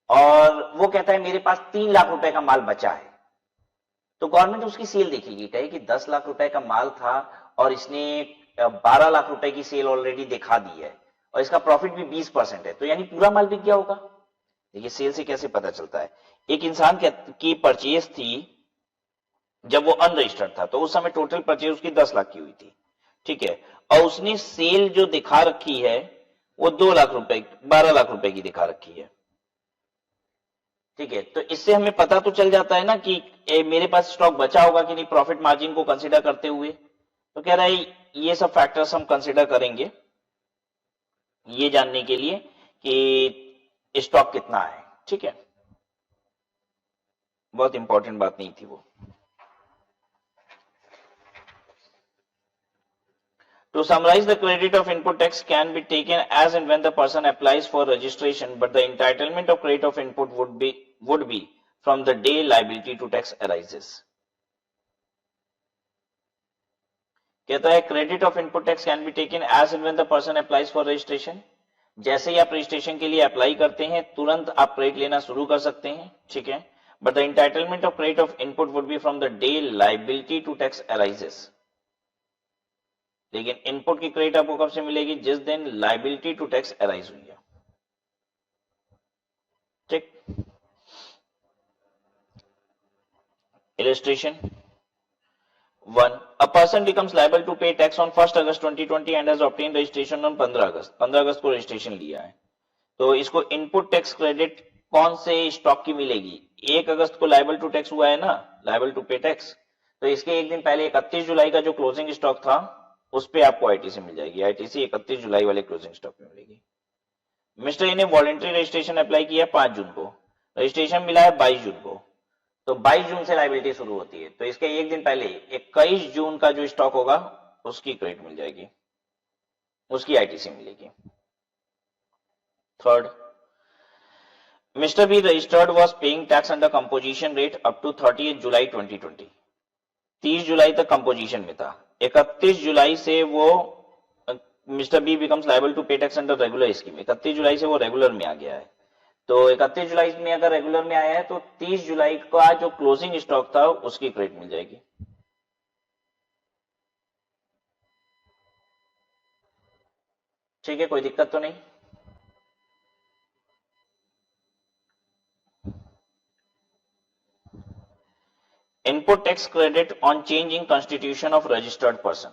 और वो कहता है मेरे पास 3 लाख रुपए का माल बचा है. तो गवर्नमेंट उसकी सेल देखेगी, कहे कि 10 लाख रुपए का माल था और इसने 12 लाख रुपए की सेल ऑलरेडी दिखा दी है और इसका प्रॉफिट भी 20% है, तो यानी पूरा माल बिक गया होगा. देखिए सेल से कैसे पता चलता है? एक इंसान की परचेज थी जब वो अनरजिस्टर्ड था, तो उस समय टोटल परचेज उसकी 10 लाख की हुई थी. ठीक है, और उसने सेल जो दिखा रखी है वो 2 लाख रुपए 12 लाख रुपए की दिखा रखी है. ठीक है, तो इससे हमें पता तो चल जाता है ना कि मेरे पास स्टॉक बचा होगा कि नहीं, प्रॉफिट मार्जिन को कंसीडर करते हुए. तो कह रहा है ये सब फैक्टर्स हम कंसीडर करेंगे ये जानने के लिए कि स्टॉक कितना है. ठीक है, बहुत इंपॉर्टेंट बात नहीं थी वो। To summarize, the credit of input tax can be taken as and when the person applies for registration, but the entitlement of credit of input would be from the day liability to tax arises. कहता है credit of input tax can be taken as and when the person applies for registration. जैसे ही आप registration के लिए apply करते हैं तुरंत आप क्रेडिट लेना शुरू कर सकते हैं, ठीक है। But the entitlement of credit of input would be from the day liability to tax arises. लेकिन इनपुट की क्रेडिट आपको कब से मिलेगी? जिस दिन लाइबिलिटी टू टैक्स अराइज हुई है, ठीक। Illustration 1. A person becomes liable to pay tax on 1st August 2020 and has obtained registration on 15 अगस्त। 15 अगस्त को रजिस्ट्रेशन लिया है, तो इसको इनपुट टैक्स क्रेडिट कौन से स्टॉक की मिलेगी? 1 अगस्त को लाइबल टू टैक्स हुआ है ना, लाइबल टू पे टैक्स, तो इसके एक दिन पहले 31 जुलाई का जो क्लोजिंग स्टॉक था उस पे आपको आईटीसी मिल जाएगी। आईटीसी 31 जुलाई वाले क्लोजिंग स्टॉक में मिलेगी। मिस्टर ए ने वॉलंटरी रजिस्ट्रेशन अप्लाई किया 5 जून को, रजिस्ट्रेशन मिला है 22 जून को, तो 22 जून से लाइबिलिटी शुरू होती है, तो इसके एक दिन पहले 21 जून का जो स्टॉक होगा उसकी क्रेडिट मिल जाएगी, उसकी आईटीसी मिलेगी। Third, mister B registered was paying tax under composition rate up to 30 July 2020। 30 जुलाई तक कंपोजिशन में था, 31 जुलाई से वो mister B becomes liable to pay tax under regular scheme. 31 जुलाई से वो रेगुलर में आ गया है, तो 31 जुलाई में अगर रेगुलर में आया है तो 30 जुलाई का जो क्लोजिंग स्टॉक था उसकी क्रेडिट मिल जाएगी। ठीक है, कोई दिक्कत तो नहीं? Input tax credit on change in constitution of registered person.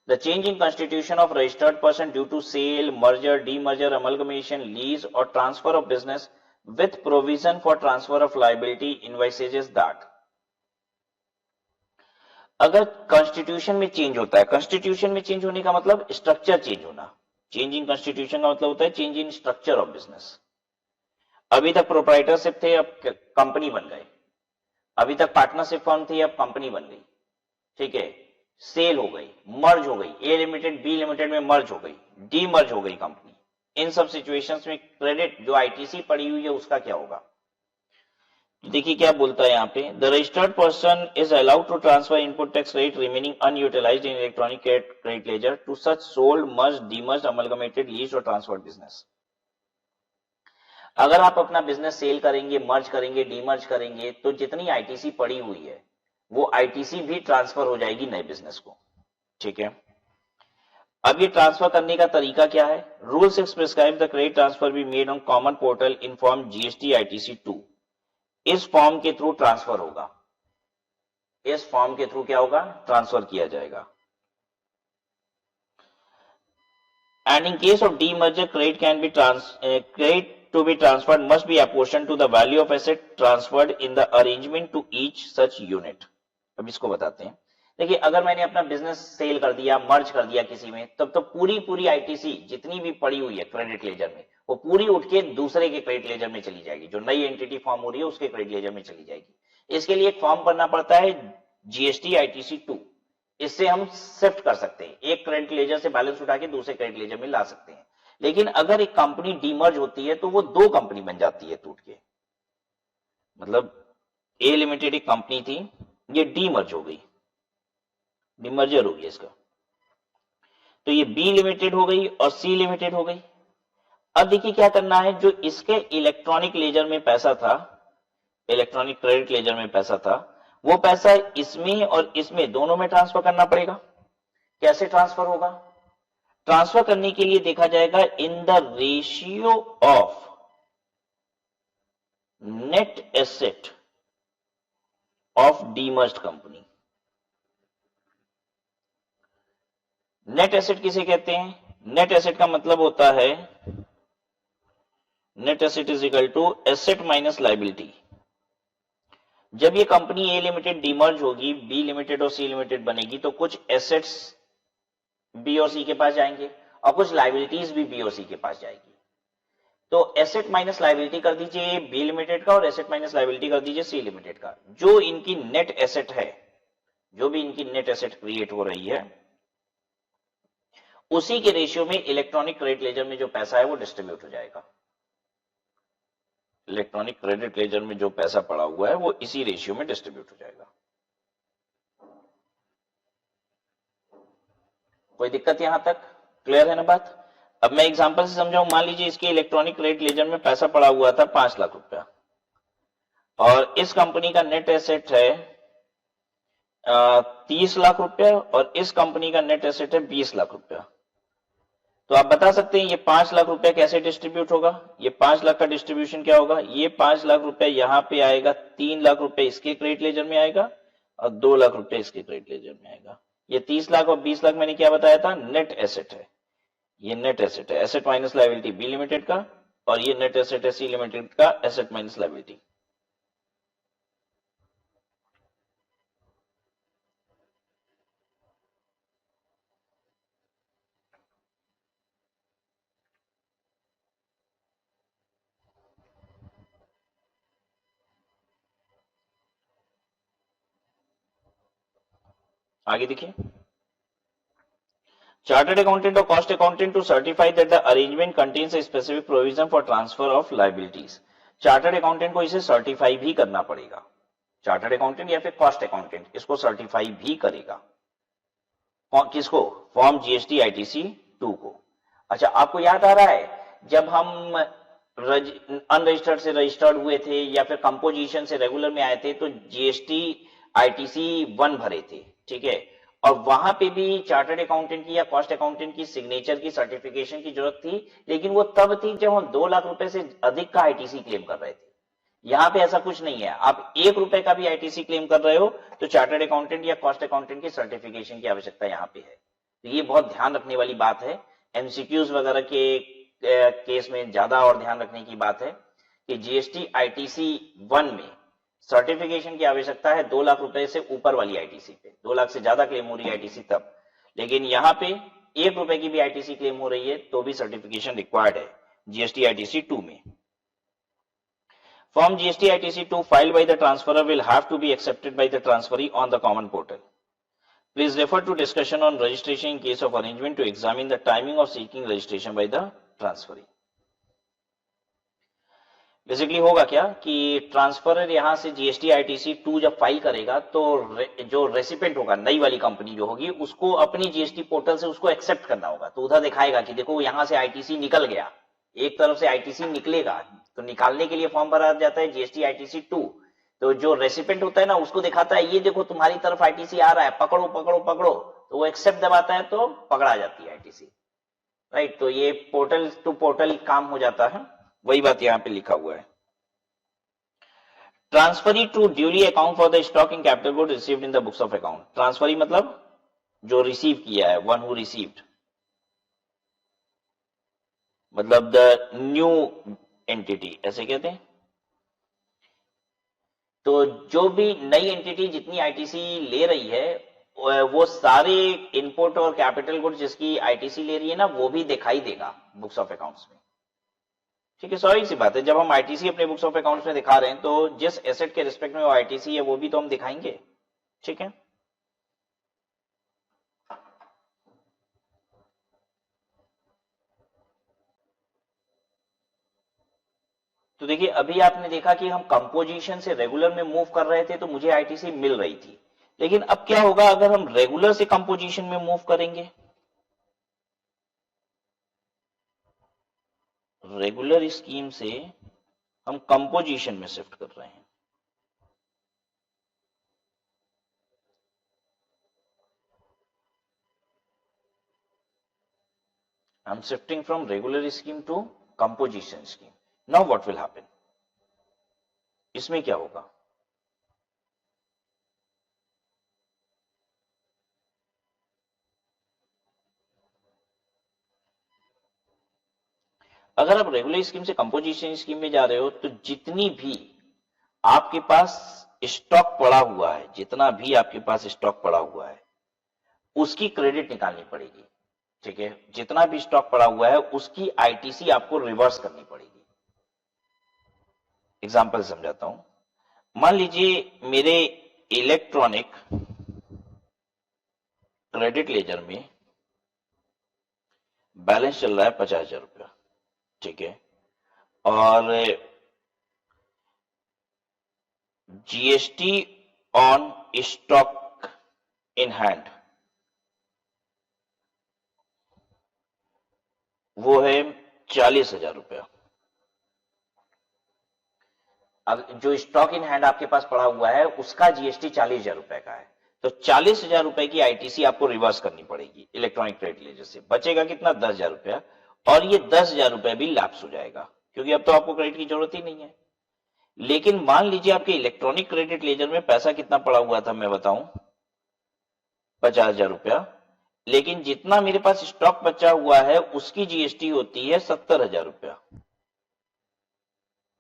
The change in constitution of registered person due to sale, merger, demerger, amalgamation, lease or transfer of business with provision for transfer of liability envisages that अगर constitution में change होता है, constitution में change होने का मतलब structure change होना, change in constitution का मतलब होता है change in structure of business. अभी तक प्रोप्राइटरशिप थे, अब कंपनी बन गए, अभी तक पार्टनरशिप फर्म थी, अब कंपनी बन गई, ठीक है, सेल हो गई, मर्ज हो गई, ए लिमिटेड बी लिमिटेड में मर्ज हो गई, डी मर्ज हो गई कंपनी। इन सब सिचुएशंस में क्रेडिट जो आईटीसी पड़ी हुई है उसका क्या होगा? देखिए क्या बोलता है यहाँ पे, the registered person is allowed to transfer input tax rate remaining unutilized in electronic credit ledger to such sold, merge, demerge, amalgamated, lease और ट्रांसफर्ड बिजनेस। अगर आप अपना बिजनेस सेल करेंगे, मर्ज करेंगे, डीमर्ज करेंगे, तो जितनी आईटीसी पड़ी हुई है वो आईटीसी भी ट्रांसफर हो जाएगी नए बिजनेस को, ठीक है। अब ये ट्रांसफर करने का तरीका क्या है? Rule 6 prescribe the credit transfer be made on common portal in form GST ITC 2। इस फॉर्म के थ्रू ट्रांसफर होगा, इस फॉर्म के थ्रू क्या होगा? ट्रांसफर किया जाएगा। And in case of demerger credit can be credit to be transferred must be apportioned to the value of asset transferred in the arrangement to each such unit। अब इसको बताते हैं। देखिए, अगर मैंने अपना बिजनेस सेल कर दिया, मर्ज कर दिया किसी में, तब तो पूरी आईटीसी जितनी भी पड़ी हुई है क्रेडिट लेजर में वो पूरी उठ के दूसरे के क्रेडिट लेजर में चली जाएगी, जो नई एंटिटी फॉर्म हो रही है उसके क्रेडिट लेजर में चली जाएगी। इसके लिए एक फॉर्म भरना पड़ता है जीएसटी आईटीसी 2, इससे हम शिफ्ट कर सकते हैं, एक क्रेडिट लेजर से बैलेंस उठा के दूसरे क्रेडिट लेजर में ला सकते हैं। लेकिन अगर एक कंपनी डीमर्ज होती है तो वो 2 कंपनी बन जाती है टूट के, मतलब ए लिमिटेड एक कंपनी थी, ये डीमर्ज हो गई, डीमर्जर हो गया इसका, तो ये बी लिमिटेड हो गई और सी लिमिटेड हो गई। अब देखिए क्या करना है, जो इसके इलेक्ट्रॉनिक लेजर में पैसा था, इलेक्ट्रॉनिक क्रेडिट लेजर में पैसा था, वो पैसा इसमें और इसमें दोनों में ट्रांसफर करना पड़ेगा। कैसे ट्रांसफर होगा? ट्रांसफर करने के लिए देखा जाएगा in the ratio of net asset of demerged company. Net asset किसे कहते हैं? नेट एसेट का मतलब होता है net asset is equal to asset minus liability. जब ये कंपनी ए लिमिटेड डीमर्ज होगी, बी लिमिटेड और सी लिमिटेड बनेगी, तो कुछ एसेट्स बी और सी के पास जाएंगे और कुछ लायबिलिटीज भी बी और सी के पास जाएगी। तो एसेट माइनस लायबिलिटी कर दीजिए बी लिमिटेड का और एसेट माइनस लायबिलिटी कर दीजिए सी लिमिटेड का। जो इनकी नेट एसेट है, जो भी इनकी नेट एसेट क्रिएट हो रही है, उसी के रेशियो में इलेक्ट्रॉनिक क्रेडिट लेजर में जो पैसा है वो डिस्ट्रीब्यूट हो जाएगा। इलेक्ट्रॉनिक क्रेडिट लेजर में जो पैसा पड़ा हुआ है वो इसी रेशियो में डिस्ट्रीब्यूट हो जाएगा। कोई दिक्कत यहां तक क्लियर है ना बात? अब मैं एग्जांपल से समझाऊं। मान लीजिए इसके इलेक्ट्रॉनिक क्रेडिट लेजर में पैसा पड़ा हुआ था 5 लाख रुपया और इस कंपनी का नेट एसेट है 30 लाख रुपया और इस कंपनी का नेट एसेट है 20 लाख रुपया। तो आप बता सकते हैं ये 5 लाख रुपया कैसे डिस्ट्रीब्यूट होगा? ये 5 लाख का डिस्ट्रीब्यूशन क्या होगा? ये 5 लाख रुपया यहां पे आएगा, 3 लाख रुपया इसके क्रेडिट लेजर में आएगा और 2 लाख रुपया इसके क्रेडिट लेजर में आएगा। ये 30 लाख और 20 लाख मैंने क्या बताया था? नेट एसेट है। ये नेट एसेट है, asset minus liability B limited का, और ये नेट एसेट है सी लिमिटेड का, एसेट माइनस लायबिलिटी। आगे देखिए, चार्टर्ड अकाउंटेंट और cost accountant to certify that the arrangement contains a specific provision for transfer of liabilities. Chartered accountant को इसे सर्टिफाई भी करना पड़ेगा। चार्टर्ड अकाउंटेंट या फिर कॉस्ट अकाउंटेंट इसको सर्टिफाई भी करेगा। किसको? फॉर्म जीएसटी आईटीसी 2 को। अच्छा, आपको याद आ रहा है जब हम अनरजिस्टर्ड से रजिस्टर्ड हुए थे या फिर कंपोजिशन से रेगुलर में आए थे तो जीएसटी आईटीसी 1 भरे थे, ठीक है, और वहां पे भी चार्टर्ड अकाउंटेंट की या कॉस्ट अकाउंटेंट की सिग्नेचर की सर्टिफिकेशन की जरूरत थी, लेकिन वो तब थी जब हम 2 लाख रुपए से अधिक का आईटीसी क्लेम कर रहे थे। यहां पे ऐसा कुछ नहीं है। आप 1 रुपए का भी आईटीसी क्लेम कर रहे हो तो चार्टर्ड अकाउंटेंट या कॉस्ट अकाउंटेंट की सर्टिफिकेशन की आवश्यकता यहां पे है। तो ये बहुत ध्यान रखने वाली बात है। एमसीक्यूज वगैरह के केस में ज्यादा और ध्यान रखने की बात है कि जीएसटी आईटीसी 1 में सर्टिफिकेशन की आवश्यकता है 2 लाख रुपए से ऊपर वाली आईटीसी पे। 2 लाख से ज्यादा क्लेम हो रही है आईटीसी तब, लेकिन यहां पे 1 रुपए की भी आईटीसी क्लेम हो रही है तो भी सर्टिफिकेशन रिक्वायर्ड है जीएसटी आईटीसी 2 में। Form GST ITC2 filed by the transferor will have to be accepted by the transferee on the common portal. Please refer to discussion on registration in case of arrangement to examine the timing of seeking registration by the transferee. Basically होगा क्या कि transferor यहां से GST ITC 2 जब file करेगा तो जो recipient होगा, नई वाली कंपनी जो होगी, उसको अपनी जीएसटी पोर्टल से उसको एक्सेप्ट करना होगा। तो उधर दिखाएगा कि देखो यहां से आईटीसी निकल गया, एक तरफ से आईटीसी निकलेगा, तो निकालने के लिए फॉर्म भरा जाता है जीएसटी आईटीसी 2। तो जो रेसिपेंट होता है ना उसको दिखाता है ये देखो तुम्हारी तरफ आईटीसी आ रहा है, पकड़ो पकड़ो पकड़ो, तो वो एक्सेप्ट दबाता है तो पकड़ा जाती है आईटीसी, राइट। तो ये पोर्टल टू पोर्टल काम हो जाता है, वही बात यहां पे लिखा हुआ है। Transferee to duly account for the stock in capital good received in the books of account. Transferee मतलब जो रिसीव किया है, वन हु रिसीव्ड, मतलब द न्यू एंटिटी ऐसे कहते हैं। तो जो भी नई एंटिटी जितनी आईटीसी ले रही है वो सारे इनपुट और कैपिटल गुड्स जिसकी आईटीसी ले रही है ना वो भी दिखाई देगा बुक्स ऑफ अकाउंट्स में, ठीक है। स्वाभाविक सी बात है, जब हम आईटीसी अपने बुक्स ऑफ अकाउंट्स में दिखा रहे हैं तो जिस एसेट के रिस्पेक्ट में वो आईटीसी है वो भी तो हम दिखाएंगे, ठीक है। तो देखिए अभी आपने देखा कि हम कंपोजिशन से रेगुलर में मूव कर रहे थे तो मुझे आईटीसी मिल रही थी, लेकिन अब क्या होगा अगर हम रेगुलर से कंपोजिशन में मूव करेंगे? रेगुलर स्कीम से हम कंपोजिशन में शिफ्ट कर रहे हैं। I'm shifting from regular scheme to composition scheme. Now what will happen? इसमें क्या होगा? अगर आप रेगुलर स्कीम से कंपोजिशन स्कीम में जा रहे हो तो जितनी भी आपके पास स्टॉक पड़ा हुआ है, जितना भी आपके पास स्टॉक पड़ा हुआ है उसकी क्रेडिट निकालनी पड़ेगी, ठीक है। जितना भी स्टॉक पड़ा हुआ है उसकी आईटीसी आपको रिवर्स करनी पड़ेगी। एग्जाम्पल समझाता हूं। मान लीजिए मेरे इलेक्ट्रॉनिक क्रेडिट लेजर में बैलेंस चल रहा है 50,000 रुपया, ठीक है, और GST on stock in hand वो है 40,000 रुपया। अब जो स्टॉक इन हैंड आपके पास पड़ा हुआ है उसका जीएसटी 40,000 रुपए का है, तो 40,000 रुपए की आईटीसी आपको रिवर्स करनी पड़ेगी इलेक्ट्रॉनिक क्रेडिट लेजर से। बचेगा कितना? 10,000 रुपया, और ये 10,000 रुपए भी लैप्स हो जाएगा क्योंकि अब तो आपको क्रेडिट की जरूरत ही नहीं है। लेकिन मान लीजिए आपके इलेक्ट्रॉनिक क्रेडिट लेजर में पैसा कितना पड़ा हुआ था, मैं बताऊं, 50,000 रुपया, लेकिन जितना मेरे पास स्टॉक बचा हुआ है उसकी जीएसटी होती है 70,000 रुपया।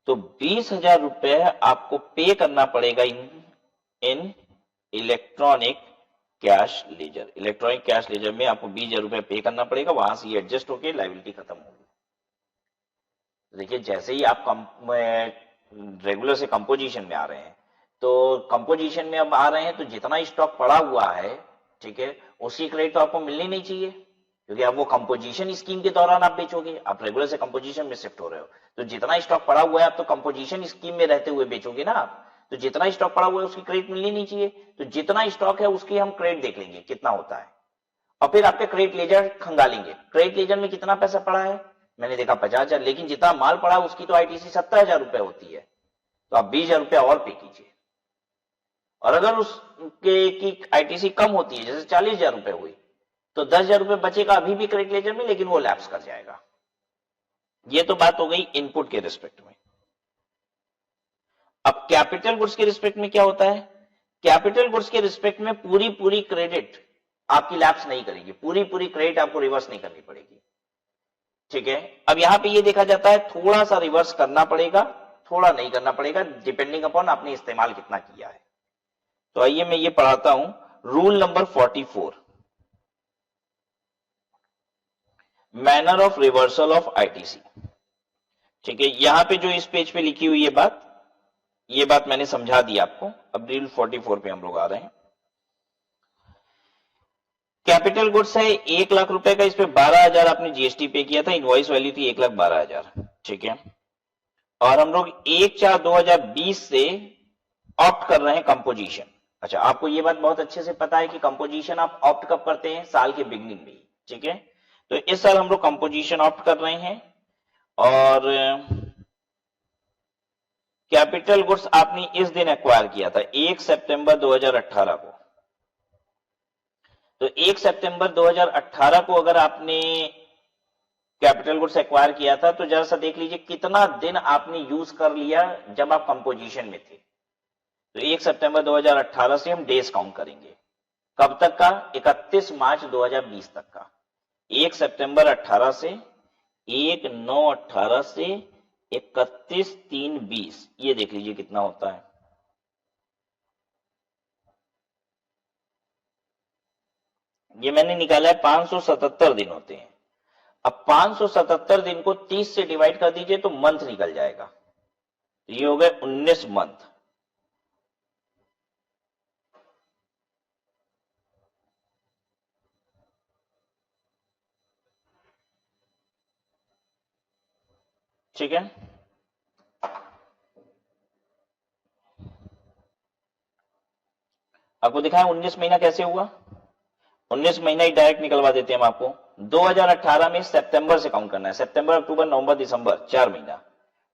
तो 20,000 रुपए आपको पे करना पड़ेगा इन electronic cash ledger. Electronic cash ledger में आपको 20,000 रुपए पे करना पड़ेगा, वहां से ये एडजस्ट होकर लायबिलिटी खत्म होगी। देखिए जैसे ही आप रेगुलर से कंपोजिशन में आ रहे हैं, तो कंपोजिशन में अब आ रहे हैं तो जितना स्टॉक पड़ा हुआ है, ठीक है, उसकी क्रेडिट तो आपको मिलनी नहीं चाहिए क्योंकि अब वो कंपोजिशन स्कीम के दौरान आप बेचोगे, आप रेगुलर से कंपोजिशन में शिफ्ट हो रहे हो, तो जितना स्टॉक पड़ा हुआ है आप तो कंपोजिशन स्कीम में रहते हुए बेचोगे ना आप, तो जितना स्टॉक पड़ा हुआ है उसकी क्रेडिट मिलनी नहीं चाहिए। तो जितना स्टॉक है उसकी हम क्रेडिट देख लेंगे कितना होता है, और फिर आपके क्रेडिट लेजर खंगालेंगे, क्रेडिट लेजर में कितना पैसा पड़ा है, मैंने देखा 50,000, लेकिन जितना माल पड़ा उसकी तो आईटीसी 70,000 रुपए होती है, तो आप 20,000 रुपया और पे कीजिए। और अगर उसके की आईटीसी कम होती है, जैसे 40,000 रुपए हुई, तो 10,000 रुपए बचेगा अभी भी क्रेडिट लेजर में, लेकिन वो लैप्स कर जाएगा। ये तो बात हो गई इनपुट के रिस्पेक्ट में। अब कैपिटल गुड्स के रिस्पेक्ट में क्या होता है? कैपिटल गुड्स के रिस्पेक्ट में पूरी क्रेडिट आपकी लैप्स नहीं करेगी, पूरी क्रेडिट आपको रिवर्स नहीं करनी पड़ेगी, ठीक है। अब यहां पे ये देखा जाता है थोड़ा सा रिवर्स करना पड़ेगा, थोड़ा नहीं करना पड़ेगा, डिपेंडिंग अपॉन आपने इस्तेमाल कितना किया है। तो आइए मैं ये पढ़ाता हूं, rule number 44, manner of reversal of ITC, ठीक है। यहां पे जो इस पेज पे लिखी हुई ये बात मैंने समझा दी आपको। अब रूल 44 पे हम लोग आ रहे हैं। कैपिटल गुड्स है 1 लाख रुपए का, इस पे 12,000 आपने जीएसटी पे किया था, इनवॉइस वैल्यू थी 1,12,000, ठीक है। और हम लोग 1/4/2020 से ऑप्ट कर रहे हैं कंपोजिशन। अच्छा, आपको ये बात बहुत अच्छे से पता है कि कंपोजिशन आप ऑप्ट कब करते हैं? साल के बिगनिंग में, ठीक है। तो इस साल हम लोग कंपोजिशन ऑप्ट कर रहे हैं, और कैपिटल गुड्स आपने इस दिन एक्वायर किया था 1 सितंबर 2018 को। तो 1 सितंबर 2018 को अगर आपने कैपिटल गुड्स एक्वायर किया था, तो जरा सा देख लीजिए कितना दिन आपने यूज कर लिया जब आप कंपोजिशन में थे। तो 1 सितंबर 2018 से हम डेज काउंट करेंगे, कब तक का? 31 मार्च 2020 तक का। 1 सितंबर 18 से 1/9/18 से 31/3/20, ये देख लीजिए कितना होता है। ये मैंने निकाला है 577 दिन होते हैं। अब 577 दिन को 30 से डिवाइड कर दीजिए तो मंथ निकल जाएगा, ये हो गए 19 मंथ। ठीक है। आपको दिखाएं 19 महीना कैसे हुआ? 19 महीना ही डायरेक्ट निकलवा देते हैं हम आपको। 2018 में सितंबर से काउंट करना है, सितंबर, अक्टूबर, नवंबर, दिसंबर, 4 महीना,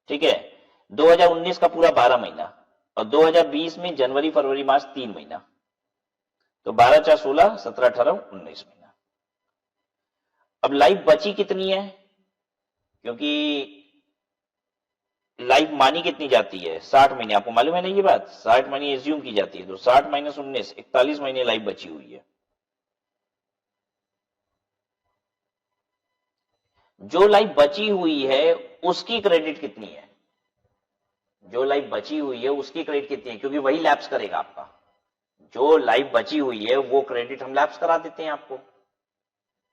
ठीक है। 2019 का पूरा 12 महीना, और 2020 में जनवरी, फरवरी, मार्च 3 महीना। तो 12 4 16 17 18 19 महीना। अब लाइफ बची कितनी है? क्योंकि लाइफ मानी कितनी जाती है? 60 महीने, आपको मालूम है ना ये बात, 60 महीने एज्यूम की जाती है। तो 60 माइनस 19, 41 महीने लाइफ बची हुई है। जो लाइफ बची हुई है उसकी क्रेडिट कितनी है? जो लाइफ बची हुई है उसकी क्रेडिट कितनी है? क्योंकि वही लैप्स करेगा आपका। जो लाइफ बची हुई है वो क्रेडिट हम लैप्स करा देते हैं आपको।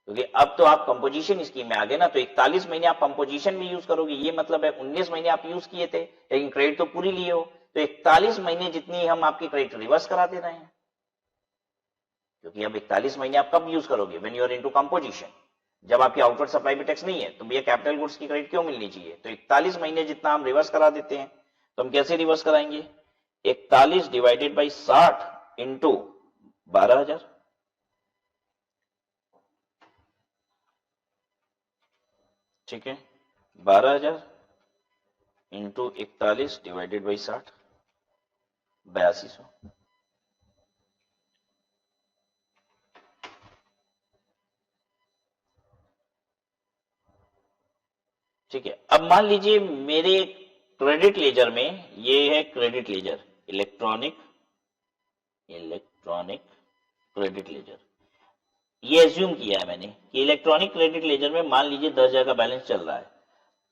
क्योंकि अब तो आप कंपोजिशन स्कीम में आ गए ना, तो 41 महीने आप कंपोजिशन में यूज करोगे, ये मतलब है 19 महीने आप यूज किए थे लेकिन क्रेडिट तो पूरी लिए हो, तो 41 महीने जितनी हम आपकी क्रेडिट रिवर्स करा दे रहे हैं, क्योंकि अब 41 महीने आप कब यूज करोगे, when you are into composition, जब आपकी आउटवर्ड सप्लाई में टैक्स नहीं है, तो भैया कैपिटल गुड्स की क्रेडिट क्यों मिलनी चाहिए, तो 41 महीने जितना हम रिवर्स करा देते हैं। तो हम कैसे रिवर्स कराएंगे, 41 डिवाइडेड बाई 60 इंटू 12,000, ठीक है, 12,000 इंटू 41 डिवाइडेड बाई 60, 8200। ठीक है, अब मान लीजिए मेरे क्रेडिट लेजर में, ये है credit ledger, electronic credit laser, ये एज्यूम किया है मैंने कि इलेक्ट्रॉनिक क्रेडिट लेजर में मान लीजिए 10,000 का बैलेंस चल रहा है,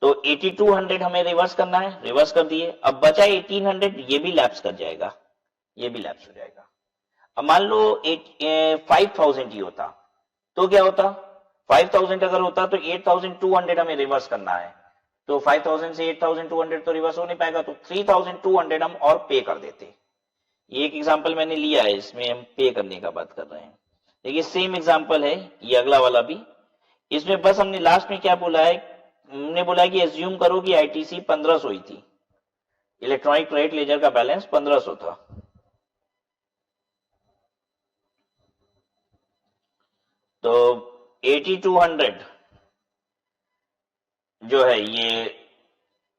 तो 8200 हमें रिवर्स करना है, रिवर्स कर दिए, अब बचा 1800, ये भी लैप्स कर जाएगा, ये भी लैप्स हो जाएगा। अब मान लो 5000 ही होता तो क्या होता, 5000 अगर होता तो 8200 हमें रिवर्स करना है, तो 5000 से 8200 तो रिवर्स हो नहीं पाएगा, तो 3200 हम और पे कर देते। ये एक एग्जांपल मैंने लिया है, इसमें हम पे करने का बात कर रहे हैं। देखिए सेम एग्जांपल है ये अगला वाला भी, इसमें बस हमने लास्ट में क्या बोला है, हमने बोला है कि एज्यूम करो कि आईटीसी 1500 ही थी, इलेक्ट्रॉनिक क्रेडिट लेजर का बैलेंस 1500 था, तो 8200 जो है ये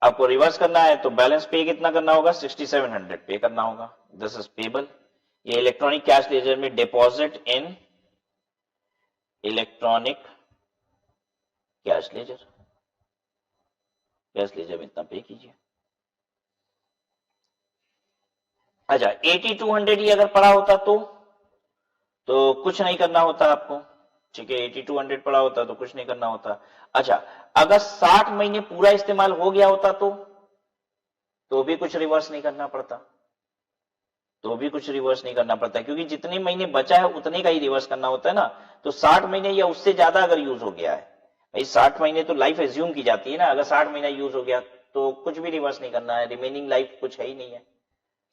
आपको रिवर्स करना है, तो बैलेंस पे कितना करना होगा, 6700 पे करना होगा, दिस इज पेबल। ये इलेक्ट्रॉनिक कैश लेजर में deposit in electronic cash ledger में इतना पे कीजिए। अच्छा 8200 ही अगर पड़ा होता तो कुछ नहीं करना होता आपको, ठीक है, 8200 पड़ा होता तो कुछ नहीं करना होता। अच्छा अगर 60 महीने पूरा इस्तेमाल हो गया होता तो भी कुछ रिवर्स नहीं करना पड़ता, क्योंकि जितने महीने बचा है उतने का ही रिवर्स करना होता है ना, तो 60 महीने या उससे ज्यादा अगर यूज हो गया है, भाई 60 महीने तो लाइफ एज्यूम की जाती है ना, अगर 60 महीना यूज हो गया तो कुछ भी रिवर्स नहीं करना है, रिमेनिंग लाइफ कुछ है ही नहीं है।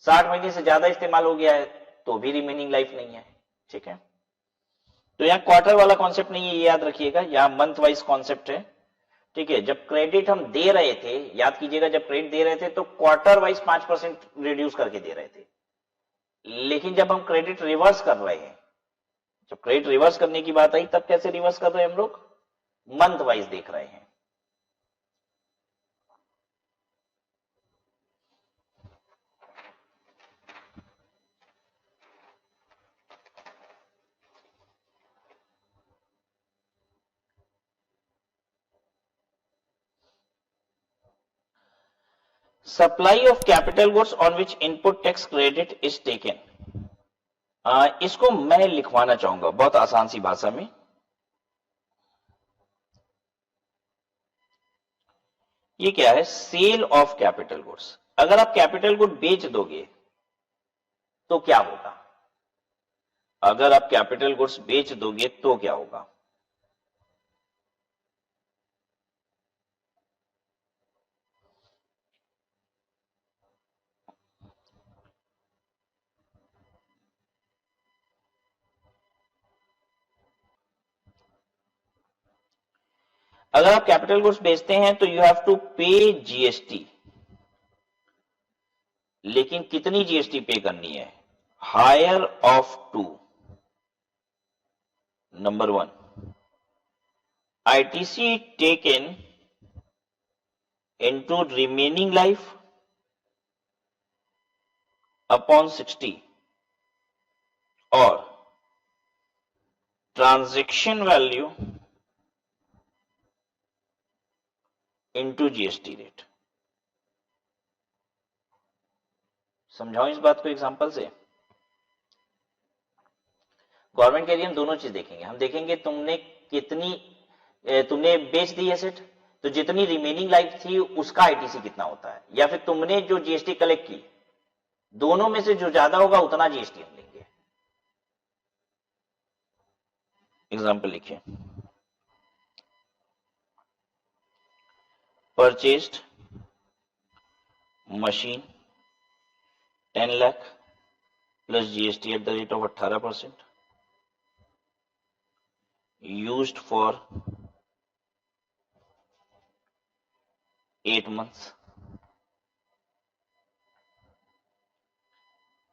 60 महीने से ज्यादा इस्तेमाल हो गया है तो भी रिमेनिंग लाइफ नहीं है, ठीक है। तो यहाँ क्वार्टर वाला कॉन्सेप्ट नहीं है, ये याद रखिएगा, यहाँ मंथ वाइज कॉन्सेप्ट है, ठीक है। जब क्रेडिट हम दे रहे थे, याद कीजिएगा, जब क्रेडिट दे रहे थे तो क्वार्टर वाइज 5% रिड्यूस करके दे रहे थे, लेकिन जब हम क्रेडिट रिवर्स कर रहे हैं, जब क्रेडिट रिवर्स करने की बात आई तब कैसे रिवर्स कर रहे हैं हम लोग, मंथ वाइज देख रहे हैं। Supply of capital goods on which input tax credit is taken, इसको मैं लिखवाना चाहूंगा बहुत आसान सी भाषा में। ये क्या है, सेल ऑफ कैपिटल गुड्स, अगर आप कैपिटल गुड बेच दोगे तो क्या होगा, अगर आप कैपिटल गुड्स बेच दोगे तो क्या होगा, अगर आप कैपिटल गुड्स बेचते हैं तो you have to pay GST, लेकिन कितनी जीएसटी पे करनी है, higher of 2, number 1, ITC taken into remaining life upon 60 और transaction value into GST rate. समझाओ इस बात को एग्जांपल से। गवर्नमेंट के लिए हम दोनों चीज देखेंगे, हम देखेंगे तुमने बेच दी एसेट, तो जितनी रिमेनिंग लाइफ थी उसका आईटीसी कितना होता है, या फिर तुमने जो जीएसटी कलेक्ट की, दोनों में से जो ज्यादा होगा उतना जीएसटी हम लेंगे। एग्जाम्पल लिखिए, purchased machine 10 lakh plus GST at the rate of 18%, used for 8 months,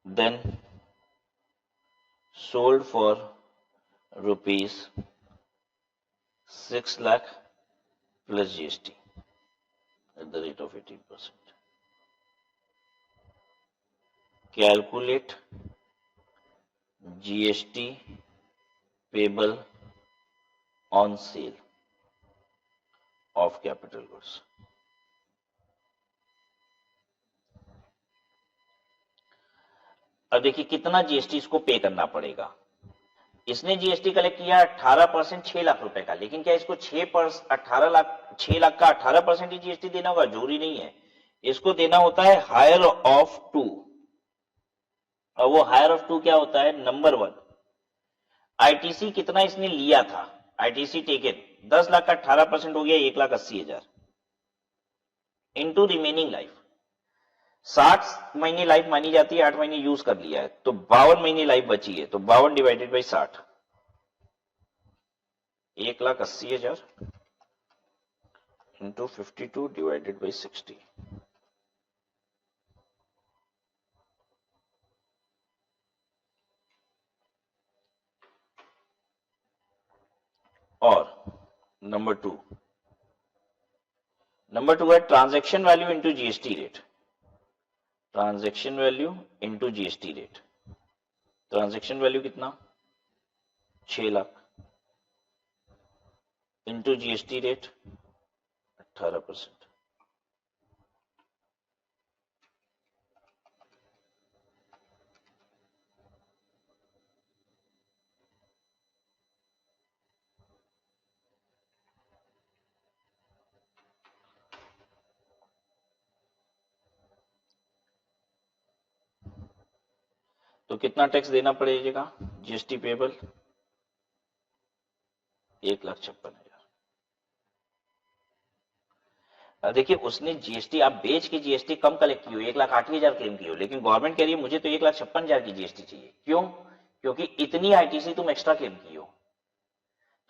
then sold for rupees 6 lakh plus GST at the rate of 18%. Calculate GST payable on sale of capital goods. अब देखिए कितना GST इसको पे करना पड़ेगा। इसने GST collect किया 18%, 6 लाख रुपए का, लेकिन क्या इसको 6 लाख का 18% ही जीएसटी देना होगा? जरूरी नहीं है, इसको देना होता है हायर ऑफ 2। और वो हायर ऑफ 2 क्या होता है? नंबर 1, आईटीसी कितना इसने लिया था, आईटीसी टेकन 10 लाख का 18% हो गया 1,80,000 इंटू रिमेनिंग लाइफ। 60 महीने लाइफ मानी जाती है, 8 महीने यूज कर लिया है, तो 52 महीने लाइफ बची है, तो 52 divided by 60, 1,80,000 into 52 divided by 60। और नंबर टू है transaction value into GST rate. Transaction value into GST rate. Transaction value कितना? 6 लाख इंटू जीएसटी रेट 18%। तो कितना टैक्स देना पड़ेगा? GST payable 1,56,000। देखिए उसने जीएसटी, आप बेच के जीएसटी कम कलेक्ट की हो, 1,08,000 क्लेम की हो, लेकिन गवर्नमेंट कह रही है मुझे तो 1,56,000 की जीएसटी चाहिए। क्यों? क्योंकि इतनी आईटीसी तुम एक्स्ट्रा क्लेम की हो।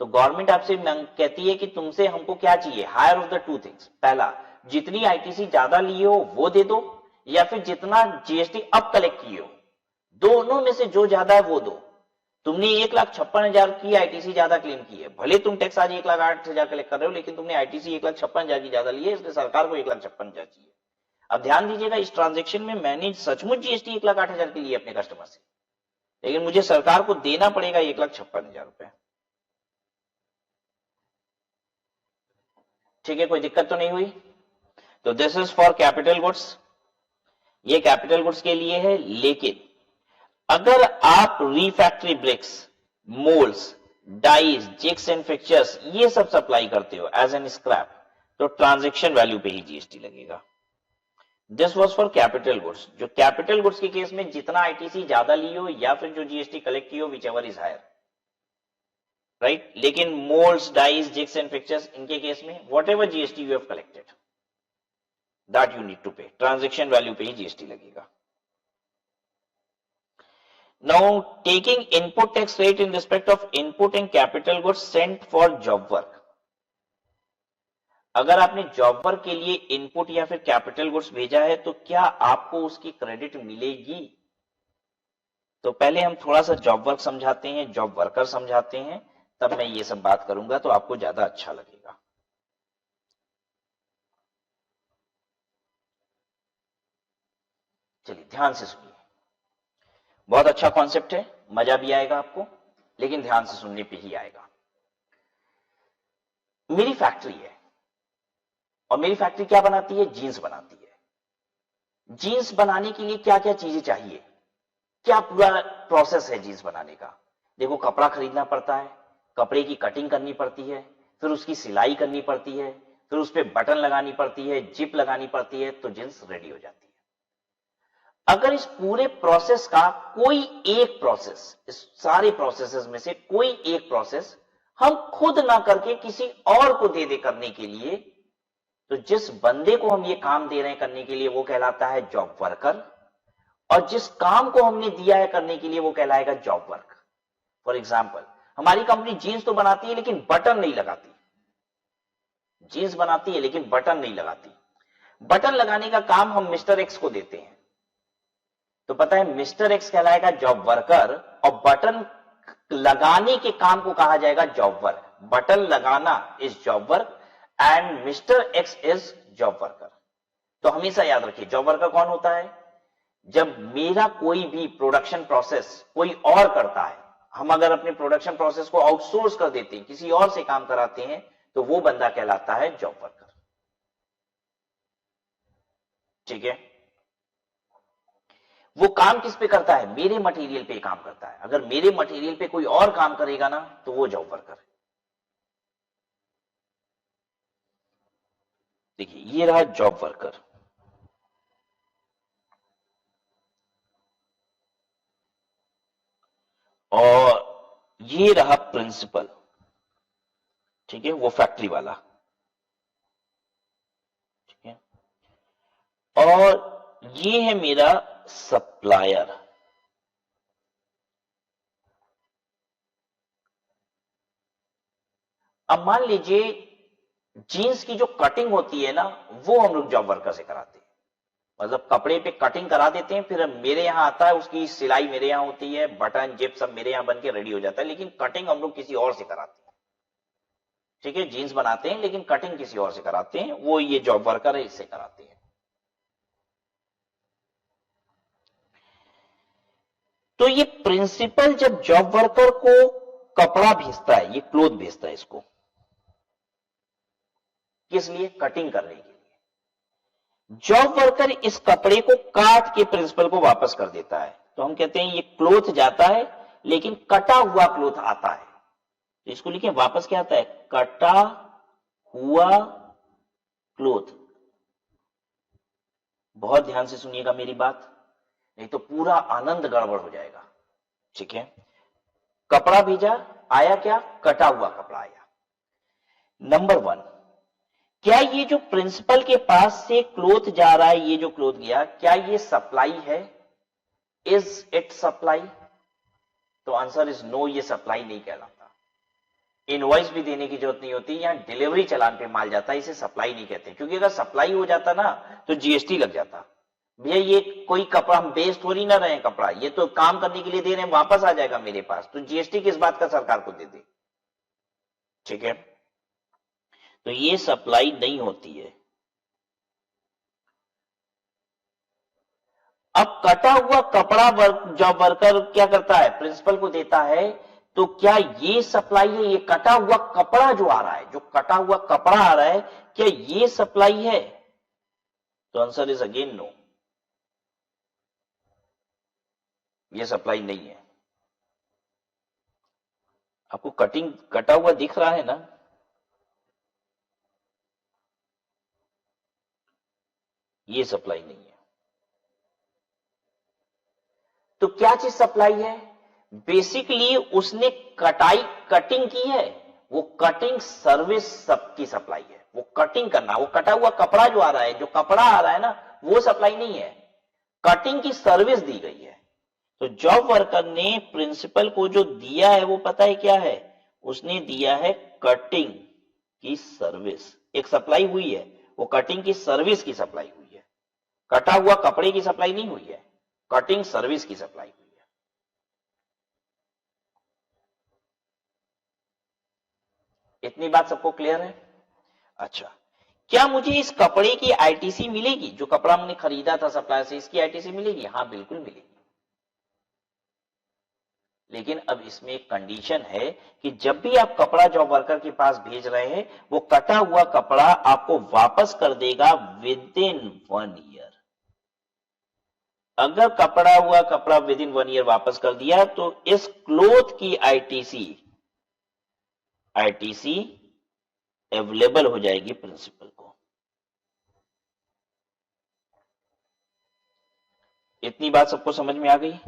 तो गवर्नमेंट आपसे कहती है कि तुमसे हमको क्या चाहिए? Higher of the two things. पहला, जितनी आईटीसी ज्यादा ली हो वो दे दो, या फिर जितना जीएसटी अब कलेक्ट की हो, दोनों में से जो ज्यादा है वो दो। तुमने 1,56,000 की आईटीसी ज्यादा क्लेम की है, भले तुम टैक्स आज 1,08,000 कलेक्ट कर रहे हो, लेकिन तुमने आईटीसी 1,56,000 की ज्यादा ली है, इसलिए सरकार को 1,56,000 चाहिए। अब ध्यान दीजिएगा, इस ट्रांजेक्शन में मैंने सचमुच जीएसटी 1,08,000 की ली है अपने कस्टमर से, लेकिन मुझे सरकार को देना पड़ेगा 1,56,000 रुपए। ठीक है, कोई दिक्कत तो नहीं हुई? तो this is for capital goods, ये कैपिटल गुड्स के लिए है। लेकिन अगर आप refractory bricks, moulds, dies, jigs and fixtures ये सब सप्लाई करते हो एज एन स्क्रैप, तो ट्रांजैक्शन वैल्यू पे ही जीएसटी लगेगा। This was for capital goods. जो कैपिटल गुड्स के केस में जितना आईटीसी ज्यादा ली हो या फिर जो जीएसटी कलेक्ट की हो, whichever is higher, right. लेकिन moulds, dies, jigs and fixtures, इनके केस में whatever GST you have collected that you need to pay, transaction value पे ही जीएसटी लगेगा। Now, taking input tax rate in respect of input and capital goods sent for job work. अगर आपने job work के लिए input या फिर capital goods भेजा है तो क्या आपको उसकी क्रेडिट मिलेगी? तो पहले हम थोड़ा सा जॉब वर्क समझाते हैं, जॉब वर्कर समझाते हैं, तब मैं ये सब बात करूंगा तो आपको ज्यादा अच्छा लगेगा। चलिए ध्यान से सुनिए, बहुत अच्छा कॉन्सेप्ट है, मजा भी आएगा आपको, लेकिन ध्यान से सुनने पे ही आएगा। मेरी फैक्ट्री है और मेरी फैक्ट्री क्या बनाती है? जीन्स बनाती है। जीन्स बनाने के लिए क्या क्या चीजें चाहिए, क्या पूरा प्रोसेस है जीन्स बनाने का? देखो, कपड़ा खरीदना पड़ता है, कपड़े की कटिंग करनी पड़ती है, फिर उसकी सिलाई करनी पड़ती है, फिर उस पर बटन लगानी पड़ती है, जिप लगानी पड़ती है, तो जीन्स रेडी हो जाती है। अगर इस पूरे प्रोसेस का कोई एक प्रोसेस, इस सारे प्रोसेसेस में से कोई एक प्रोसेस हम खुद ना करके किसी और को दे करने के लिए, तो जिस बंदे को हम ये काम दे रहे हैं करने के लिए वो कहलाता है जॉब वर्कर, और जिस काम को हमने दिया है करने के लिए वो कहलाएगा जॉब वर्क। फॉर एग्जाम्पल, हमारी कंपनी जीन्स तो बनाती है लेकिन बटन नहीं लगाती। जीन्स बनाती है लेकिन बटन नहीं लगाती। बटन लगाने का काम हम मिस्टर एक्स को देते हैं, तो पता है मिस्टर एक्स कहलाएगा जॉब वर्कर, और बटन लगाने के काम को कहा जाएगा जॉब वर्क। बटन लगाना is job work and mister x is job worker. तो हमेशा याद रखिए जॉब वर्कर कौन होता है? जब मेरा कोई भी प्रोडक्शन प्रोसेस कोई और करता है, हम अगर अपने प्रोडक्शन प्रोसेस को आउटसोर्स कर देते हैं, किसी और से काम कराते हैं, तो वो बंदा कहलाता है जॉब वर्कर। ठीक है, वो काम किस पे करता है? मेरे मटेरियल पे काम करता है। अगर मेरे मटेरियल पे कोई और काम करेगा ना तो वो जॉब वर्कर है। देखिए ये रहा जॉब वर्कर, और ये रहा प्रिंसिपल। ठीक है, वो फैक्ट्री वाला। ठीक है, और ये है मेरा सप्लायर। अब मान लीजिए जीन्स की जो कटिंग होती है ना वो हम लोग जॉब वर्कर से कराते हैं। मतलब कपड़े पे कटिंग करा देते हैं, फिर मेरे यहां आता है, उसकी सिलाई मेरे यहां होती है, बटन जिप सब मेरे यहां बन के रेडी हो जाता है, लेकिन कटिंग हम लोग किसी और से कराते हैं। ठीक है, जीन्स बनाते हैं लेकिन कटिंग किसी और से कराते हैं, वो ये जॉब वर्कर है, इससे कराते हैं। तो ये प्रिंसिपल जब जॉब वर्कर को कपड़ा भेजता है, ये क्लोथ भेजता है इसको, किस लिए? कटिंग करने के लिए। जॉब वर्कर इस कपड़े को काट के प्रिंसिपल को वापस कर देता है, तो हम कहते हैं ये क्लोथ जाता है लेकिन कटा हुआ क्लोथ आता है। तो इसको लिखिए वापस क्या आता है? कटा हुआ क्लोथ। बहुत ध्यान से सुनिएगा मेरी बात, नहीं तो पूरा आनंद गड़बड़ हो जाएगा। ठीक है, कपड़ा भेजा, आया क्या? कटा हुआ कपड़ा आया। नंबर 1, क्या ये जो प्रिंसिपल के पास से क्लोथ जा रहा है, ये जो क्लोथ गया, क्या ये सप्लाई है? Is it supply? तो आंसर इज नो, ये सप्लाई नहीं कहलाता। इनवॉइस भी देने की जरूरत नहीं होती, यहां डिलीवरी चलान पे माल जाता है, इसे सप्लाई नहीं कहते, क्योंकि अगर सप्लाई हो जाता ना तो जीएसटी लग जाता। भैया ये कोई कपड़ा हम बेच थोड़ी ना रहे हैं, कपड़ा ये तो काम करने के लिए दे रहे हैं, वापस आ जाएगा मेरे पास, तो जीएसटी किस बात का सरकार को दे दे। ठीक है, तो ये सप्लाई नहीं होती है। अब कटा हुआ कपड़ा जॉब वर्कर क्या करता है? प्रिंसिपल को देता है, तो क्या ये सप्लाई है? ये कटा हुआ कपड़ा जो आ रहा है, जो कटा हुआ कपड़ा आ रहा है, क्या ये सप्लाई है? तो आंसर इज अगेन नो, ये सप्लाई नहीं है। आपको कटिंग कटा हुआ दिख रहा है ना? ये सप्लाई नहीं है। तो क्या चीज सप्लाई है? बेसिकली उसने कटिंग की है, वो कटिंग सर्विस सबकी सप्लाई है। वो कटिंग करना, वो कटा हुआ कपड़ा जो आ रहा है, जो कपड़ा आ रहा है ना, वो सप्लाई नहीं है, कटिंग की सर्विस दी गई है। तो जॉब वर्कर ने प्रिंसिपल को जो दिया है वो पता है क्या है? उसने दिया है कटिंग की सर्विस। एक सप्लाई हुई है, वो कटिंग की सर्विस की सप्लाई हुई है, कटा हुआ कपड़े की सप्लाई नहीं हुई है, कटिंग सर्विस की सप्लाई हुई है। इतनी बात सबको क्लियर है? अच्छा, क्या मुझे इस कपड़े की आईटीसी मिलेगी? जो कपड़ा मैंने खरीदा था सप्लायर से, इसकी आईटीसी मिलेगी? हाँ बिल्कुल मिलेगी। लेकिन अब इसमें एक कंडीशन है कि जब भी आप कपड़ा जॉब वर्कर के पास भेज रहे हैं, वो कटा हुआ कपड़ा आपको वापस कर देगा विद इन 1 ईयर। अगर कपड़ा हुआ कपड़ा विद इन 1 ईयर वापस कर दिया तो इस क्लोथ की आईटीसी अवेलेबल हो जाएगी प्रिंसिपल को। इतनी बात सबको समझ में आ गई?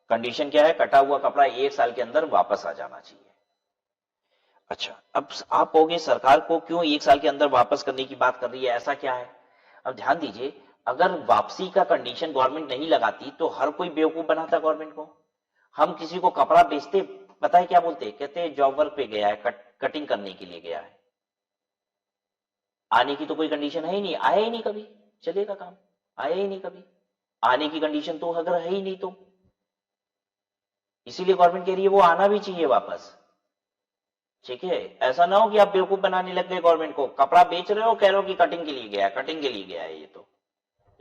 कंडीशन क्या है? कटा हुआ कपड़ा 1 साल के अंदर वापस आ जाना चाहिए। अच्छा, अब आप कहोगे सरकार को क्यों 1 साल के अंदर वापस करने की बात कर रही है, ऐसा क्या है? अब ध्यान दीजिए, अगर वापसी का कंडीशन गवर्नमेंट नहीं लगाती तो हर कोई बेवकूफ बनाता गवर्नमेंट को। हम किसी को कपड़ा बेचते, पता है क्या बोलते, कहते हैं जॉब वर्क पे गया है, कटिंग करने के लिए गया है, आने की तो कोई कंडीशन है ही नहीं, आया ही नहीं कभी, चलेगा काम, आया ही नहीं कभी, आने की कंडीशन तो अगर है ही नहीं तो इसीलिए गवर्नमेंट कह रही है वो आना भी चाहिए वापस। ठीक है, ऐसा ना हो कि आप बेवकूफ बनाने लग गए गवर्नमेंट को, कपड़ा बेच रहे हो, कह रहे हो कि कटिंग के लिए गया, कटिंग के लिए गया है, ये तो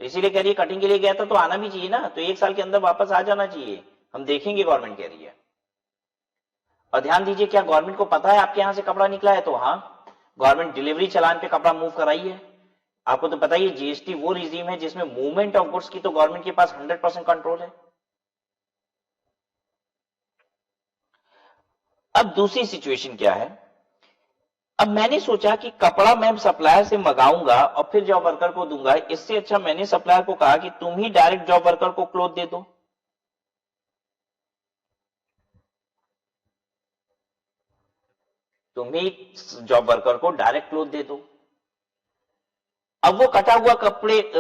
इसीलिए कह रही है कटिंग के लिए गया था तो आना भी चाहिए ना, तो 1 साल के अंदर वापस आ जाना चाहिए, हम देखेंगे, गवर्नमेंट कह रही है। और ध्यान दीजिए, क्या गवर्नमेंट को पता है आपके यहां से कपड़ा निकला है? तो हाँ, गवर्नमेंट डिलीवरी चलान पे कपड़ा मूव कराई है। आपको तो पता ही है, जीएसटी वो रिजीम है जिसमें मूवमेंट ऑफ गुड्स की तो गवर्नमेंट के पास 100% कंट्रोल है। अब दूसरी सिचुएशन क्या है, अब मैंने सोचा कि कपड़ा मैं सप्लायर से मंगाऊंगा और फिर जॉब वर्कर को दूंगा, इससे अच्छा मैंने सप्लायर को कहा कि तुम ही डायरेक्ट जॉब वर्कर को क्लोथ दे दो। तुम ही जॉब वर्कर को डायरेक्ट क्लोथ दे दो। अब वो कटा हुआ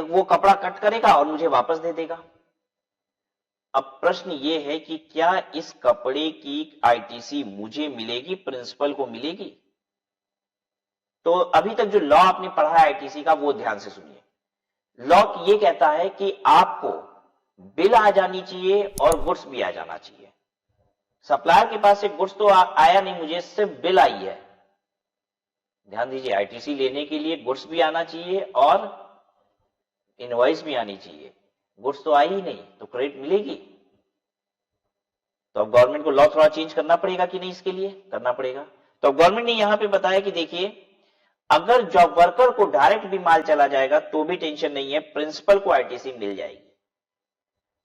वो कपड़ा कट करेगा और मुझे वापस दे देगा। अब प्रश्न ये है कि क्या इस कपड़े की आईटीसी मुझे मिलेगी, प्रिंसिपल को मिलेगी? तो अभी तक जो लॉ आपने पढ़ा है आईटीसी का, वो ध्यान से सुनिए। लॉ ये कहता है कि आपको बिल आ जानी चाहिए और गुड्स भी आ जाना चाहिए। सप्लायर के पास से गुड्स तो आया नहीं, मुझे सिर्फ बिल आई है। ध्यान दीजिए, आईटीसी लेने के लिए गुड्स भी आना चाहिए और इनवॉइस भी आनी चाहिए। गुड्स तो आई ही नहीं, तो क्रेडिट मिलेगी? तो अब गवर्नमेंट को लॉ थोड़ा चेंज करना पड़ेगा कि नहीं, इसके लिए करना पड़ेगा। तो अब गवर्नमेंट ने यहां पे बताया कि देखिए, अगर जॉब वर्कर को डायरेक्ट भी माल चला जाएगा तो भी टेंशन नहीं है, प्रिंसिपल को आईटीसी मिल जाएगी,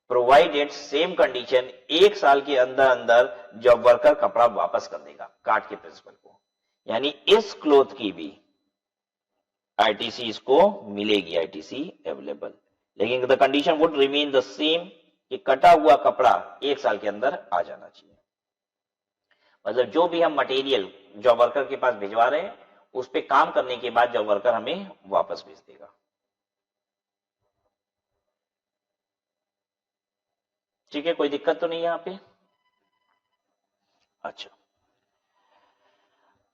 प्रोवाइडेड सेम कंडीशन, 1 साल के अंदर अंदर जॉब वर्कर कपड़ा वापस कर देगा काट के प्रिंसिपल को। यानी इस क्लोथ की भी आईटीसी इसको मिलेगी, आईटीसी अवेलेबल, लेकिन the condition would remain the same कि कटा हुआ कपड़ा 1 साल के अंदर आ जाना चाहिए। मतलब जो भी हम मटेरियल जॉब वर्कर के पास भिजवा रहे हैं, उस पे काम करने के बाद जॉब वर्कर हमें वापस भेज देगा। ठीक है, कोई दिक्कत तो नहीं यहां पे? अच्छा,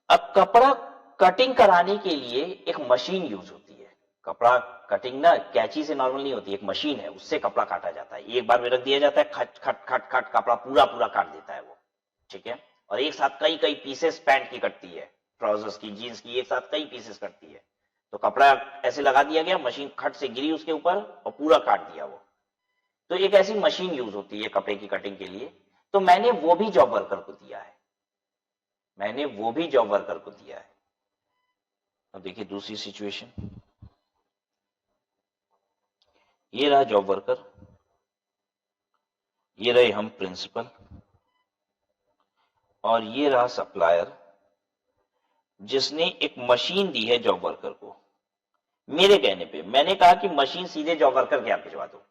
अब कपड़ा कटिंग कराने के लिए एक मशीन यूज होती है। कपड़ा कटिंग ना कैंची से नॉर्मल नहीं होती, एक मशीन है, उससे कपड़ा काटा जाता है। एक बार में रख दिया जाता है, खट खट खट खट कपड़ा पूरा पूरा काट देता है वो। ठीक है, और एक साथ कई कई पीसेस पैंट की कटती है, ट्राउजर्स की, जीन्स की, एक साथ कई पीसेस कटती है। तो कपड़ा ऐसे लगा दिया गया, मशीन खट से गिरी उसके ऊपर और पूरा काट दिया वो। तो एक ऐसी मशीन यूज होती है कपड़े की कटिंग के लिए। तो मैंने वो भी जॉब वर्कर को दिया है, मैंने वो भी जॉब वर्कर को दिया है। अब देखिए दूसरी सिचुएशन, ये रहा जॉब वर्कर, ये रहे हम प्रिंसिपल, और ये रहा सप्लायर जिसने एक मशीन दी है जॉब वर्कर को। मेरे कहने पे मैंने कहा कि मशीन सीधे जॉब वर्कर के यहाँ भिजवा दो।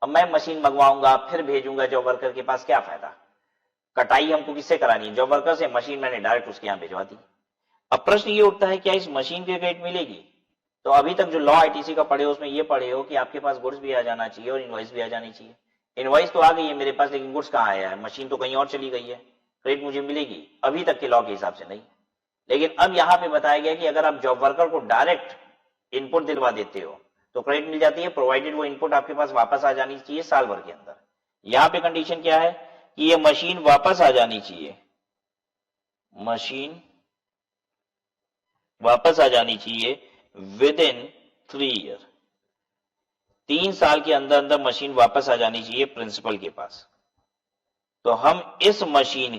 अब मैं मशीन मंगवाऊंगा फिर भेजूंगा जॉब वर्कर के पास, क्या फायदा? कटाई हमको किससे करानी है? जॉब वर्कर से। मशीन मैंने डायरेक्ट उसके यहाँ भिजवा दी। अब प्रश्न ये उठता है, क्या इस मशीन के क्रेडिट मिलेगी? तो अभी तक जो लॉ आईटीसी का पढ़े हो उसमें ये पढ़े हो कि आपके पास गुड्स भी आ जाना चाहिए और इनवॉइस भी आ जानी चाहिए। इनवॉइस तो आ गई है मेरे पास, लेकिन गुड्स कहाँ आया है? मशीन तो कहीं और चली गई है, क्रेडिट मुझे मिलेगी? अभी तक के लॉ के हिसाब से नहीं। लेकिन अब यहां पे बताया गया कि अगर आप जॉब वर्कर को डायरेक्ट इनपुट दिलवा देते हो तो क्रेडिट मिल जाती है, प्रोवाइडेड वो इनपुट आपके पास वापस आ जानी चाहिए साल भर के अंदर। यहां पे कंडीशन क्या है कि ये मशीन वापस आ जानी चाहिए, मशीन वापस आ जानी चाहिए विद इन 3 ईयर। 3 साल के अंदर अंदर मशीन वापस आ जानी चाहिए प्रिंसिपल के पास। तो हम इस मशीन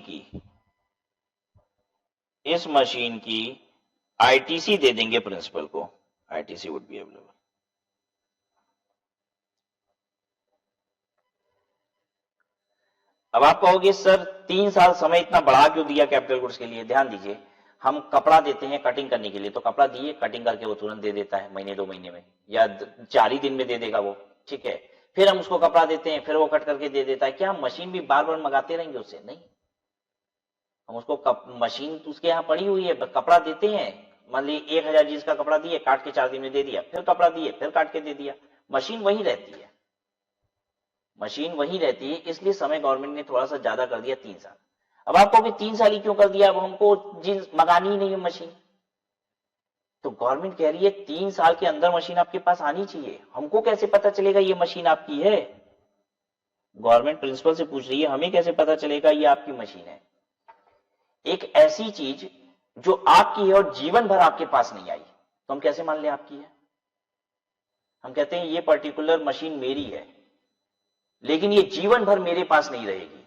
की आईटीसी दे देंगे प्रिंसिपल को, आईटीसी वुड बी अवेलेबल। अब आप कहोगे सर 3 साल समय इतना बढ़ा क्यों दिया कैपिटल गुड्स के लिए? ध्यान दीजिए, हम कपड़ा देते हैं कटिंग करने के लिए, तो कपड़ा दिए, कटिंग करके वो तुरंत दे देता है, महीने 2 महीने में या 4 ही दिन में दे देगा वो। ठीक है, फिर हम उसको कपड़ा देते हैं, फिर वो कट करके दे देता है। क्या हम मशीन भी बार बार मंगाते रहेंगे उससे? नहीं। हम उसको मशीन तो उसके यहाँ पड़ी हुई है, कपड़ा देते हैं, मान लीजिए 1000 जीन्स का कपड़ा दिए, काट के 4 दिन में दे दिया, फिर कपड़ा दिए, फिर काट के दे दिया, मशीन वही रहती है, मशीन वही रहती है। इसलिए समय गवर्नमेंट ने थोड़ा सा ज्यादा कर दिया 3 साल। अब आप कहोगे 3 साल ही क्यों कर दिया, अब हमको जीन्स मंगानी ही नहीं है मशीन। तो गवर्नमेंट कह रही है 3 साल के अंदर मशीन आपके पास आनी चाहिए। हमको कैसे पता चलेगा ये मशीन आपकी है? गवर्नमेंट प्रिंसिपल से पूछ रही है हमें कैसे पता चलेगा ये आपकी मशीन है? एक ऐसी चीज जो आपकी है और जीवन भर आपके पास नहीं आई, तो हम कैसे मान लें आपकी है? हम कहते हैं ये पर्टिकुलर मशीन मेरी है, लेकिन ये जीवन भर मेरे पास नहीं रहेगी,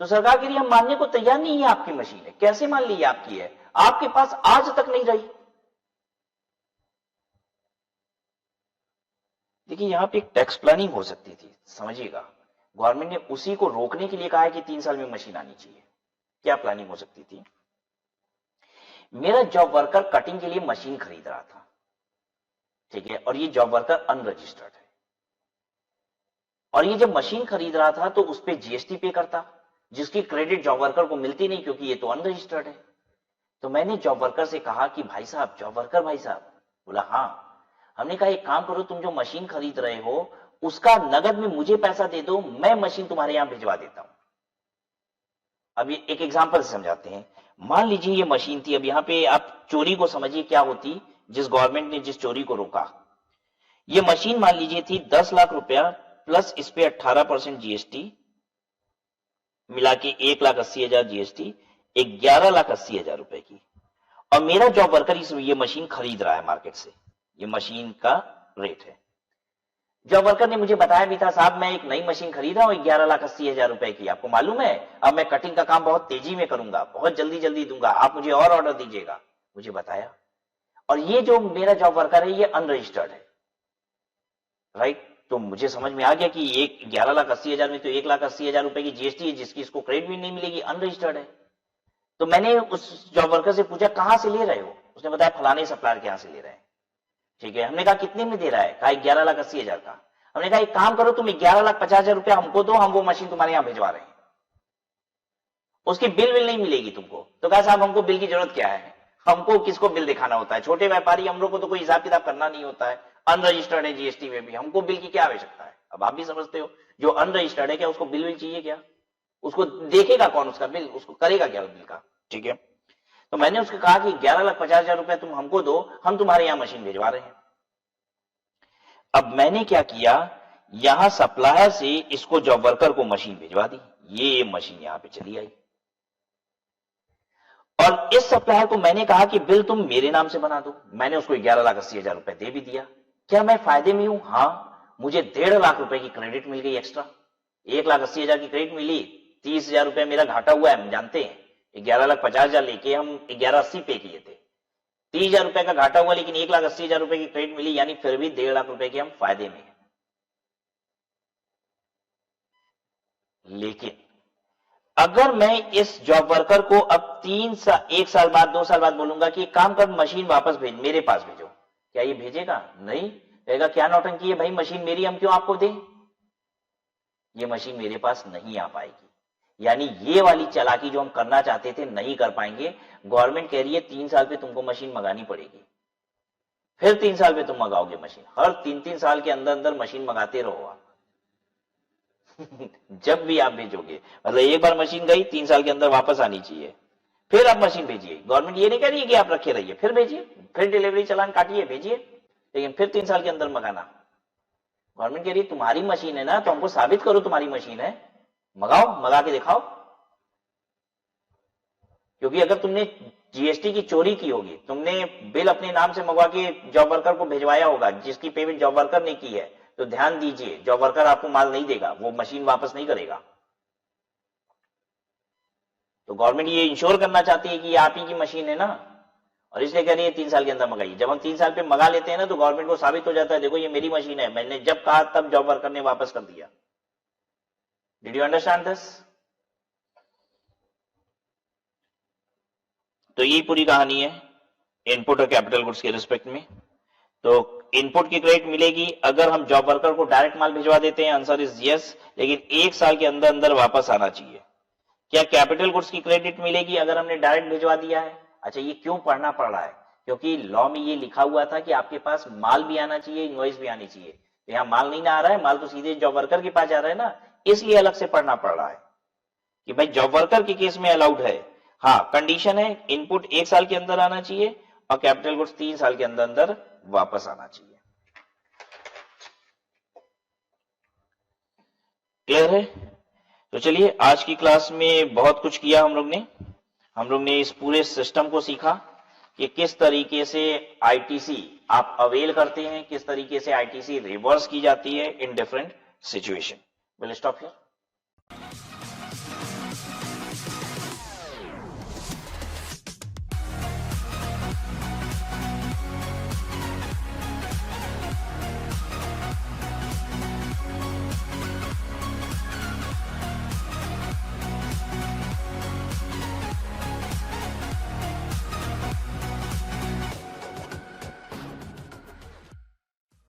तो सरकार कह रही हम मानने को तैयार नहीं है आपकी मशीन है। कैसे मान ली आपकी है? आपके पास आज तक नहीं रही। देखिए यहां पे एक टैक्स प्लानिंग हो सकती थी, समझिएगा। गवर्नमेंट ने उसी को रोकने के लिए कहा है कि 3 साल में मशीन आनी चाहिए। क्या प्लानिंग हो सकती थी? मेरा जॉब वर्कर कटिंग के लिए मशीन खरीद रहा था, ठीक है, और ये जॉब वर्कर अनरजिस्टर्ड है, और ये जब मशीन खरीद रहा था तो उस पर जीएसटी पे करता, जिसकी क्रेडिट जॉब वर्कर को मिलती नहीं क्योंकि ये तो अनरजिस्टर्ड है। तो मैंने जॉब वर्कर से कहा कि भाई साहब, जॉब वर्कर भाई साहब, बोला हाँ। हमने कहा एक काम करो, तुम जो मशीन खरीद रहे हो उसका नगद में मुझे पैसा दे दो, मैं मशीन तुम्हारे यहां भिजवा देता हूं। अब ये एक एग्जांपल से समझाते हैं। मान लीजिए ये मशीन थी, अब यहां पे आप चोरी को समझिए क्या होती, जिस गवर्नमेंट ने जिस चोरी को रोका। ये मशीन मान लीजिए थी 10 लाख रुपया प्लस इस पे 18% जीएसटी, मिला के 1,80,000 जीएसटी, 11,80,000 रुपए की। और मेरा जॉब वर्कर ये मशीन खरीद रहा है मार्केट से, ये मशीन का रेट है। जॉब वर्कर ने मुझे बताया भी था, साहब मैं एक नई मशीन खरीद रहा हूं 11,80,000 रुपए की, आपको मालूम है अब मैं कटिंग का काम बहुत तेजी में करूंगा, बहुत जल्दी जल्दी दूंगा, आप मुझे और ऑर्डर दीजिएगा, मुझे बताया। और ये जो मेरा जॉब वर्कर है ये अनरजिस्टर्ड है, राइट। तो मुझे समझ में आ गया कि ये 11,80,000 में तो 1,80,000 रुपए की जीएसटी है, जिसकी इसको क्रेडिट भी नहीं मिलेगी, अनरजिस्टर्ड है। तो मैंने उस जॉब वर्कर से पूछा कहां से ले रहे हो? उसने बताया फलाने सप्लायर के यहां से ले रहे हैं, ठीक है। हमने कहा कितने में दे रहा है? कहा 11,80,000 का। हमने कहा एक काम करो, तुम 11,50,000 रुपया हमको दो, हम वो मशीन तुम्हारे यहां भिजवा रहे हैं, उसकी बिल नहीं मिलेगी तुमको। तो कहा साहब हमको बिल की जरूरत क्या है, हमको किसको बिल दिखाना होता है, छोटे व्यापारी हम लोग को तो कोई हिसाब किताब करना नहीं होता है, अनरजिस्टर्ड है जीएसटी में भी, हमको बिल की क्या आवश्यकता है। अब आप भी समझते हो जो अनरजिस्टर्ड है क्या उसको बिल चाहिए क्या? उसको देखेगा कौन उसका बिल, उसको करेगा क्या बिल का, ठीक है। तो मैंने उसको कहा कि 11,50,000 रुपए तुम हमको दो, हम तुम्हारे यहां मशीन भिजवा रहे हैं। अब मैंने क्या किया, यहां सप्लायर से इसको जॉब वर्कर को मशीन भिजवा दी, ये मशीन यहां पे चली आई। और इस सप्लायर को मैंने कहा कि बिल तुम मेरे नाम से बना दो। मैंने उसको 11,80,000 रुपए दे भी दिया। क्या मैं फायदे में हूं? हाँ, मुझे 1.5 लाख रुपए की क्रेडिट मिल गई एक्स्ट्रा। 1,80,000 की क्रेडिट मिली, 30,000 रुपए मेरा घाटा हुआ है, हम जानते हैं। 11,50,000 लेके हम 11,80 पे किए थे, 30,000 रुपए का घाटा हुआ, लेकिन 1,80,000 रुपए की क्रेडिट मिली, यानी फिर भी 1.5 लाख रुपए के हम फायदे में हैं। लेकिन अगर मैं इस जॉब वर्कर को अब 1 साल बाद 2 साल बाद बोलूंगा कि काम कर मशीन वापस भेज, मेरे पास भेजो, क्या ये भेजेगा? नहीं, कहेगा क्या नौटंकी है भाई, मशीन मेरी, हम क्यों आपको दें? ये मशीन मेरे पास नहीं आ पाएगी। यानी ये वाली चालाकी जो हम करना चाहते थे नहीं कर पाएंगे। गवर्नमेंट कह रही है 3 साल पे तुमको मशीन मंगानी पड़ेगी, फिर 3 साल पे तुम मंगाओगे मशीन, हर 3-3 साल के अंदर अंदर मशीन मंगाते रहो आप। जब भी आप भेजोगे, मतलब एक बार मशीन गई 3 साल के अंदर वापस आनी चाहिए, फिर आप मशीन भेजिए। गवर्नमेंट ये नहीं कह रही है कि आप रखे रहिए, फिर भेजिए, फिर डिलीवरी चालान काटिए भेजिए, लेकिन फिर 3 साल के अंदर मंगाना। गवर्नमेंट कह रही है तुम्हारी मशीन है ना, तो हमको साबित करो तुम्हारी मशीन है, मंगाओ, मंगा के दिखाओ। क्योंकि अगर तुमने जीएसटी की चोरी की होगी, तुमने बिल अपने नाम से मंगवा के जॉब वर्कर को भिजवाया होगा, जिसकी पेमेंट जॉब वर्कर ने की है, तो ध्यान दीजिए जॉब वर्कर आपको माल नहीं देगा, वो मशीन वापस नहीं करेगा। तो गवर्नमेंट ये इंश्योर करना चाहती है कि ये आप ही की मशीन है ना, और इसलिए कह रही है 3 साल के अंदर मंगाइए। जब हम 3 साल पे मंगा लेते हैं ना, तो गवर्नमेंट को साबित हो जाता है देखो ये मेरी मशीन है, मैंने जब कहा तब जॉब वर्कर ने वापस कर दिया। Did you understand this? तो यही पूरी कहानी है इनपुट और कैपिटल गुड्स के रिस्पेक्ट में। तो इनपुट की क्रेडिट मिलेगी अगर हम जॉब वर्कर को डायरेक्ट माल भिजवा देते हैं, आंसर इज यस, लेकिन 1 साल के अंदर अंदर वापस आना चाहिए। क्या कैपिटल गुड्स की क्रेडिट मिलेगी अगर हमने डायरेक्ट भिजवा दिया है? अच्छा, ये क्यों पढ़ना पड़ रहा है? क्योंकि लॉ में ये लिखा हुआ था कि आपके पास माल भी आना चाहिए, इनवॉइस भी आनी चाहिए। तो यहाँ माल नहीं ना आ रहा है, माल तो सीधे जॉब वर्कर के पास जा रहा है ना, इसलिए अलग से पढ़ना पड़ रहा है कि भाई जॉब वर्कर के केस में अलाउड है। हाँ, कंडीशन है इनपुट 1 साल के अंदर आना चाहिए और कैपिटल गुड्स 3 साल के अंदर अंदर वापस आना चाहिए। क्लियर है? तो चलिए, आज की क्लास में बहुत कुछ किया हम लोग ने इस पूरे सिस्टम को सीखा कि किस तरीके से आईटीसी आप अवेल करते हैं, किस तरीके से आईटीसी रिवर्स की जाती है in different situation. Will stop here.